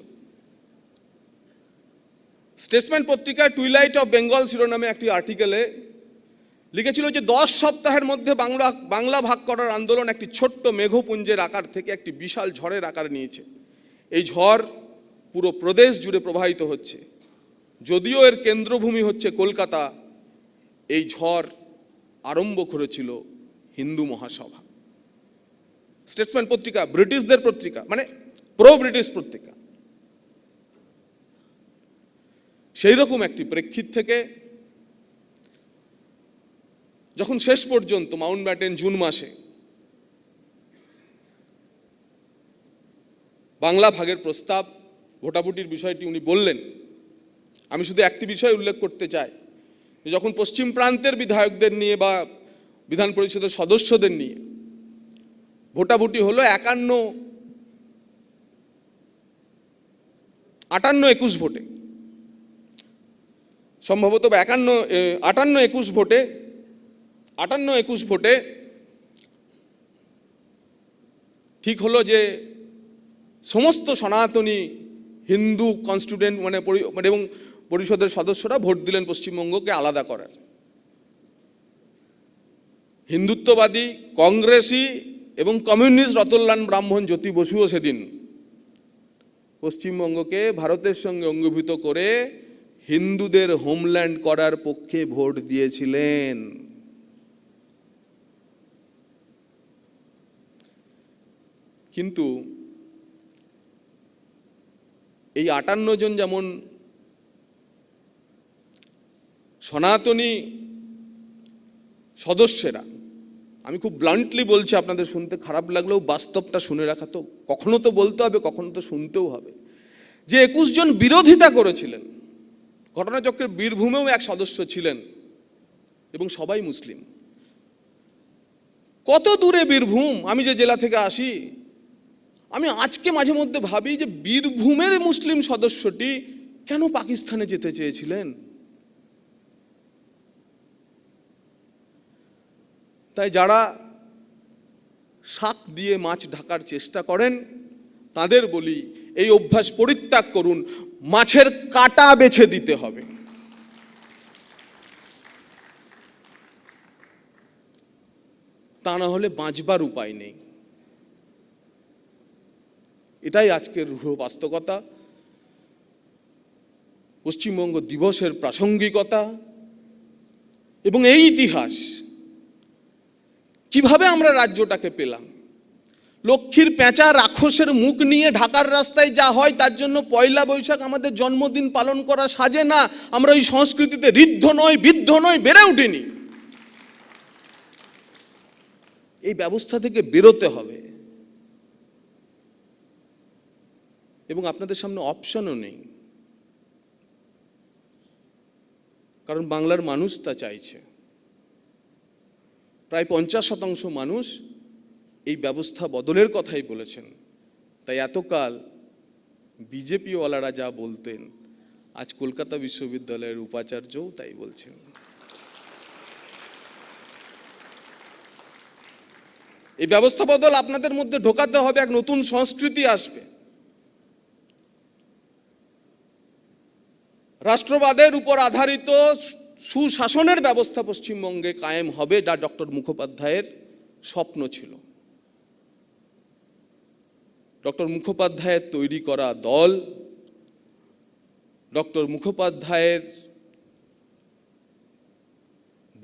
স্টেটসম্যান পত্রিকায় টুইলাইট অফ বেঙ্গল শিরোনামে একটি আর্টিকেলে লিখেছিল যে 10 সপ্তাহের মধ্যে বাংলা ভাগ করার আন্দোলন একটি ছোট্ট মেঘপুঞ্জের আকার থেকে একটি বিশাল ঝড়ের আকার নিয়েছে। এই ঝড় পুরো প্রদেশ জুড়ে প্রবাহিত হচ্ছে। যদিও এর কেন্দ্রভূমি হচ্ছে কলকাতা, এই ঝড় আরম্ভ করেছিল হিন্দু মহাসভা। স্টেটসম্যান পত্রিকা ব্রিটিশদের পত্রিকা, মানে প্রো ব্রিটিশ পত্রিকা। সেই রকম একটি প্রেক্ষিত থেকে যখন শেষ পর্যন্ত মাউন্ট ব্যাটেন জুন মাসে বাংলা ভাগের প্রস্তাব ভোটাভুটির বিষয়টি উনি বললেন, আমি শুধু একটি বিষয় উল্লেখ করতে চাই যে যখন পশ্চিম প্রান্তের বিধায়কদের নিয়ে বা বিধান পরিষদের সদস্যদের নিয়ে ভোটাভুটি হলো 58-21 ভোটে, সম্ভবত 58-21 ভোটে ঠিক হলো যে সমস্ত সনাতনী হিন্দু কনস্টিটিউয়েন্ট এবং পরিষদের সদস্যরা ভোট দিলেন পশ্চিমবঙ্গকে আলাদা করার। হিন্দুত্ববাদী, কংগ্রেসি এবং কমিউনিস্ট রতনলাল ব্রাহ্মণ, জ্যোতি বসুও সেদিন পশ্চিমবঙ্গকে ভারতের সঙ্গে অঙ্গীভূত করে হিন্দুদের হোমল্যান্ড করার পক্ষে ভোট দিয়েছিলেন। কিন্তু এই 58 জন যেমন সনাতনী সদস্যরা, আমি খুব ব্লান্টলি বলছি, আপনাদের শুনতে খারাপ লাগলেও বাস্তবটা শুনে রাখা তো কখনো তো বলতে হবে, কখনো তো শুনতেও হবে, যে 21 জন বিরোধিতা করেছিলেন। ঘটনাচক্রের বীরভূমেও এক সদস্য ছিলেন এবং সবাই মুসলিম। কত দূরে বীরভূম! আমি যে জেলা থেকে আসি, আমি আজকে মাঝে মধ্যে ভাবি যে বীরভূমের মুসলিম সদস্যটি কেন পাকিস্তানে যেতে চেয়েছিলেন? তাই যারা শাক দিয়ে মাছ ঢাকার চেষ্টা করেন তাদের বলি, এই অভ্যাস পরিত্যাগ করুন, মাছের কাঁটা বেছে দিতে হবে। তা না হলে বাঁচবার উপায় নেই। এটাই আজকের রূঢ় বাস্তবতা। পশ্চিমবঙ্গ দিবসের প্রাসঙ্গিকতা এবং এই ইতিহাস, কিভাবে আমরা রাজ্যটাকে পেলাম। লক্ষ্মীর পেঁচা রাক্ষসের মুখ নিয়ে ঢাকার রাস্তায় যা হয় তার জন্য 1 বৈশাখ আমাদের জন্মদিন পালন করা সাজে না। আমরা এই সংস্কৃতিতে ঋদ্ধ নয়, বিদ্ধ নয়, বেড়ে উঠিনি। এই ব্যবস্থা থেকে বেরোতে হবে এবং আপনাদের সামনে অপশনও নেই, কারণ বাংলার মানুষ তা চাইছে। প্রায় 50% মানুষ এই ব্যবস্থা বদলের কথাই বলেছেন। তাই এতকাল বিজেপিওয়ালারা যা বলতেন, আজ কলকাতা বিশ্ববিদ্যালয়ের উপাচার্যও তাই বলছেন। এই ব্যবস্থা বদল আপনাদের মধ্যে ঢোকাতে হবে, এক নতুন সংস্কৃতি আসবে। রাষ্ট্রবাদের উপর আধারিত সুশাসনের ব্যবস্থা পশ্চিমবঙ্গে কায়েম হবে, যা ডক্টর মুখোপাধ্যায়ের স্বপ্ন ছিল। ডক্টর মুখোপাধ্যায়ের তৈরি করা দল, ডক্টর মুখোপাধ্যায়ের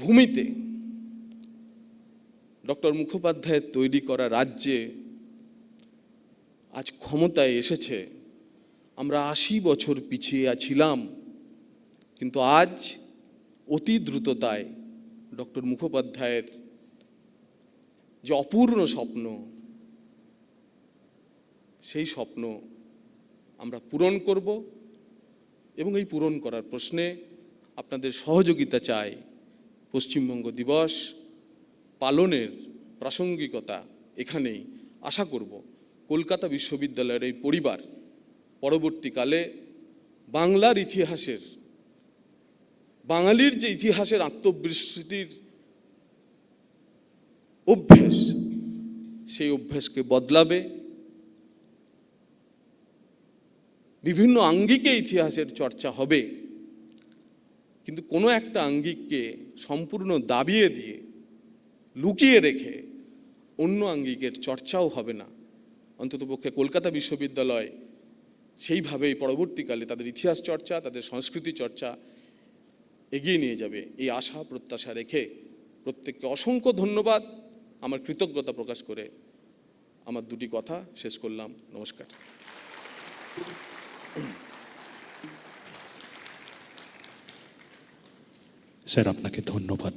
ভূমিতে, ডক্টর মুখোপাধ্যায়ের তৈরি করা রাজ্যে আজ ক্ষমতায় এসেছে আমরা ৮০ বছর পিছিয়ে ছিলাম, কিন্তু আজ অতি দ্রুততায় ডক্টর মুখোপাধ্যায়ের যে অপূর্ণ স্বপ্ন, সেই স্বপ্ন আমরা পূরণ করব এবং এই পূরণ করার প্রশ্নে আপনাদের সহযোগিতা চাই। পশ্চিমবঙ্গ দিবস পালনের প্রাসঙ্গিকতা এখানেই। আশা করব কলকাতা বিশ্ববিদ্যালয়ের এই পরিবার পরবর্তীকালে বাংলার ইতিহাসের, বাঙালির যে ইতিহাসের আত্মবিস্মৃতির অভ্যেস, সেই অভ্যেসকে বদলাবে। বিভিন্ন আঙ্গিকে ইতিহাসের চর্চা হবে, কিন্তু কোনো একটা আঙ্গিককে সম্পূর্ণ দাবিয়ে দিয়ে, লুকিয়ে রেখে অন্য আঙ্গিকের চর্চাও হবে না। অন্ততপক্ষে কলকাতা বিশ্ববিদ্যালয় সেইভাবেই পরবর্তীকালে তাদের ইতিহাস চর্চা, তাদের সংস্কৃতি চর্চা এগিয়ে নিয়ে যাবে, এই আশা প্রত্যাশা রেখে প্রত্যেককে অসংখ্য ধন্যবাদ, আমার কৃতজ্ঞতা প্রকাশ করে আমার দুটি কথা শেষ করলাম। নমস্কার। স্যার আপনাকে ধন্যবাদ।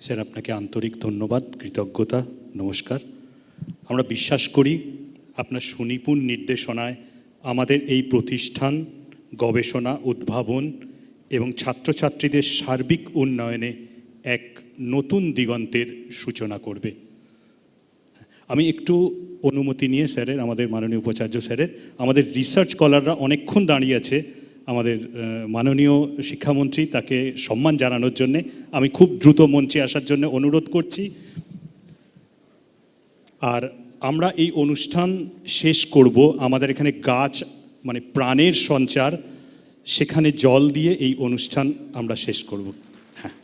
স্যার আপনাকে আন্তরিক ধন্যবাদ, কৃতজ্ঞতা, নমস্কার। আমরা বিশ্বাস করি আপনার সুনিপুণ নির্দেশনায় আমাদের এই প্রতিষ্ঠান গবেষণা, উদ্ভাবন এবং ছাত্রছাত্রীদের সার্বিক উন্নয়নে এক নতুন দিগন্তের সূচনা করবে। আমি একটু অনুমতি নিয়ে স্যারের, আমাদের মাননীয় উপাচার্য স্যারের, আমাদের রিসার্চ স্কলাররা অনেকক্ষণ দাঁড়িয়ে আছে, আমাদের মাননীয় শিক্ষামন্ত্রী তাকে সম্মান জানানোর জন্যে আমি খুব দ্রুত মঞ্চে আসার জন্য অনুরোধ করছি। আর আমরা এই অনুষ্ঠান শেষ করব, আমাদের এখানে গাছ মানে প্রাণের সঞ্চার, সেখানে জল দিয়ে এই অনুষ্ঠান আমরা শেষ করব। হ্যাঁ,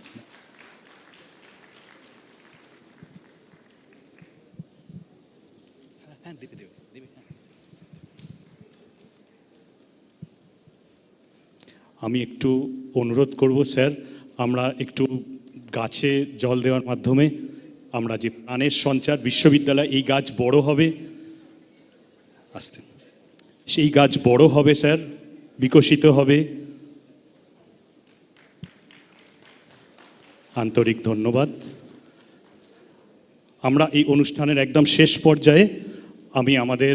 আমি একটু অনুরোধ করব স্যার, আমরা একটু গাছে জল দেওয়ার মাধ্যমে আমরা যে প্রাণের সঞ্চার, বিশ্ববিদ্যালয় এই গাছ বড় হবে, আস্তে সেই গাছ বড় হবে স্যার, বিকশিত হবে। আন্তরিক ধন্যবাদ। আমরা এই অনুষ্ঠানের একদম শেষ পর্যায়ে আমি আমাদের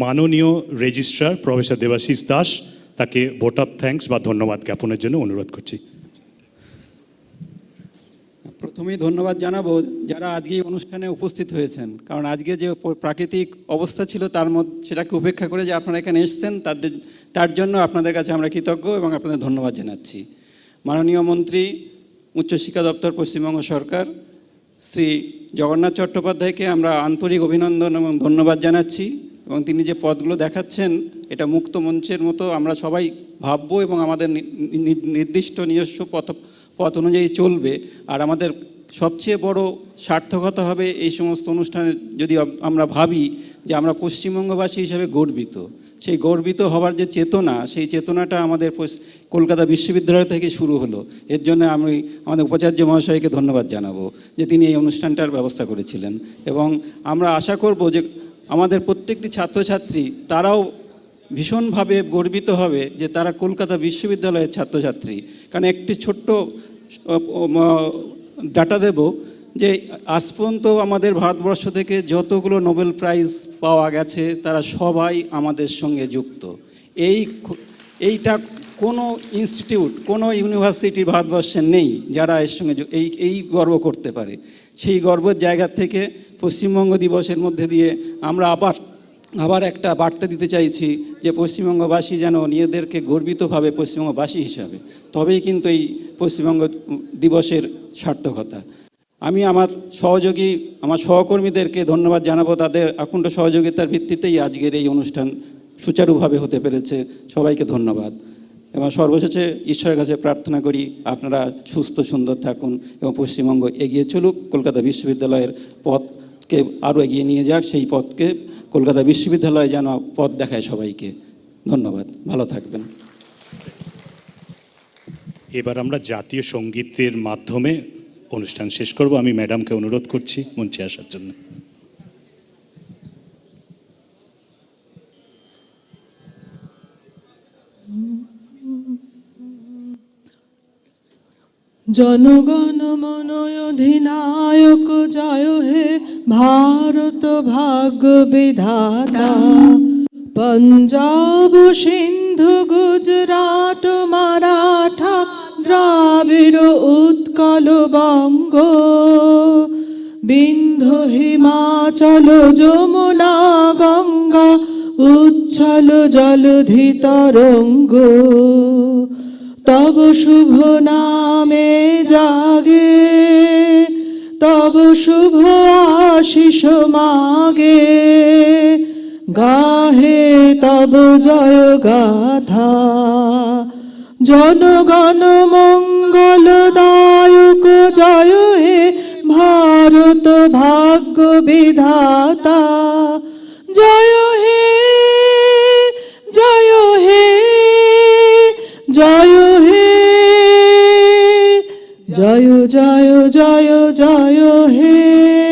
মাননীয় রেজিস্ট্রার প্রফেসর দেবাশিস দাস তাকে ভোট অফ থ্যাঙ্কস বা ধন্যবাদ জ্ঞাপনের জন্য অনুরোধ করছি। প্রথমেই ধন্যবাদ জানাবো যারা আজকে এই অনুষ্ঠানে উপস্থিত হয়েছেন, কারণ আজকে যে প্রাকৃতিক অবস্থা ছিল তার মধ্যে সেটাকে উপেক্ষা করে যে আপনারা এখানে এসেছেন, তার জন্য আপনাদের কাছে আমরা কৃতজ্ঞ এবং আপনাদের ধন্যবাদ জানাচ্ছি। মাননীয় মন্ত্রী, উচ্চশিক্ষা দপ্তর, পশ্চিমবঙ্গ সরকার, শ্রী জগন্নাথ চট্টোপাধ্যায়কে আমরা আন্তরিক অভিনন্দন এবং ধন্যবাদ জানাচ্ছি, এবং তিনি যে পথগুলো দেখাচ্ছেন এটা মুক্ত মঞ্চের মতো আমরা সবাই ভাববো এবং আমাদের নির্দিষ্ট নিজস্ব পথ অনুযায়ী চলবে। আর আমাদের সবচেয়ে বড় সার্থকতা হবে এই সমস্ত অনুষ্ঠানে যদি আমরা ভাবি যে আমরা পশ্চিমবঙ্গবাসী হিসেবে গর্বিত, সেই গর্বিত হওয়ার যে চেতনা, সেই চেতনাটা আমাদের কলকাতা বিশ্ববিদ্যালয় থেকে শুরু হলো। এর জন্য আমি আমাদের উপাচার্য মহাশয়কে ধন্যবাদ জানাবো যে তিনি এই অনুষ্ঠানটার ব্যবস্থা করেছিলেন, এবং আমরা আশা করব যে আমাদের প্রত্যেকটি ছাত্রছাত্রী তারাও ভীষণভাবে গর্বিত হবে যে তারা কলকাতা বিশ্ববিদ্যালয়ের ছাত্রছাত্রী। কারণ একটি ছোট্ট ডাটা দেব যে আজ পর্যন্ত আমাদের ভারতবর্ষ থেকে যতগুলো নোবেল প্রাইজ পাওয়া গেছে তারা সবাই আমাদের সঙ্গে যুক্ত। এইটা কোনো ইনস্টিটিউট, কোনো ইউনিভার্সিটি ভারতবর্ষে নেই যারা এর সঙ্গে এই গর্ব করতে পারে। সেই গর্বের জায়গা থেকে পশ্চিমবঙ্গ দিবসের মধ্যে দিয়ে আমরা আবার একটা বার্তা দিতে চাইছি যে পশ্চিমবঙ্গবাসী যেন নিজেদেরকে গর্বিতভাবে পশ্চিমবঙ্গবাসী হিসাবে, তবেই কিন্তু এই পশ্চিমবঙ্গ দিবসের সার্থকতা। আমি আমার সহযোগী, আমার সহকর্মীদেরকে ধন্যবাদ জানাবো, তাদের আকুণ্ঠ সহযোগিতার ভিত্তিতেই আজকের এই অনুষ্ঠান সুচারুভাবে হতে পেরেছে। সবাইকে ধন্যবাদ, এবং সর্বশেষে ঈশ্বরের কাছে প্রার্থনা করি আপনারা সুস্থ সুন্দর থাকুন এবং পশ্চিমবঙ্গ এগিয়ে চলুক, কলকাতা বিশ্ববিদ্যালয়ের পথকে আরও এগিয়ে নিয়ে যাক, সেই পথকে কলকাতা বিশ্ববিদ্যালয় যেন পথ দেখায় সবাইকে। ধন্যবাদ, ভালো থাকবেন। এবার আমরা জাতীয় সঙ্গীতের মাধ্যমে অনুষ্ঠান শেষ করব। আমি ম্যাডামকে অনুরোধ করছি মঞ্চে আসার জন্য। জনগণ মন অধিনায়ক জয় হে ভারত ভাগ্য বিধাতা। পঞ্জাব সিন্ধু গুজরাট মারাঠা দ্রাবিড় উৎকল বঙ্গ, বিন্ধ্য হিমাচল যমুনা গঙ্গা উচ্ছল জলধি তরঙ্গ। তব শুভ নামে জাগে, তব শুভ আশিস মাগে, গাহে তব জয় গাথা। জনগণ মঙ্গলদায়ক জয় হে ভারত ভাগ্য বিধাতা। জয় হে, জয় হে, জয় হে, জয় জয় জয় জয় হে।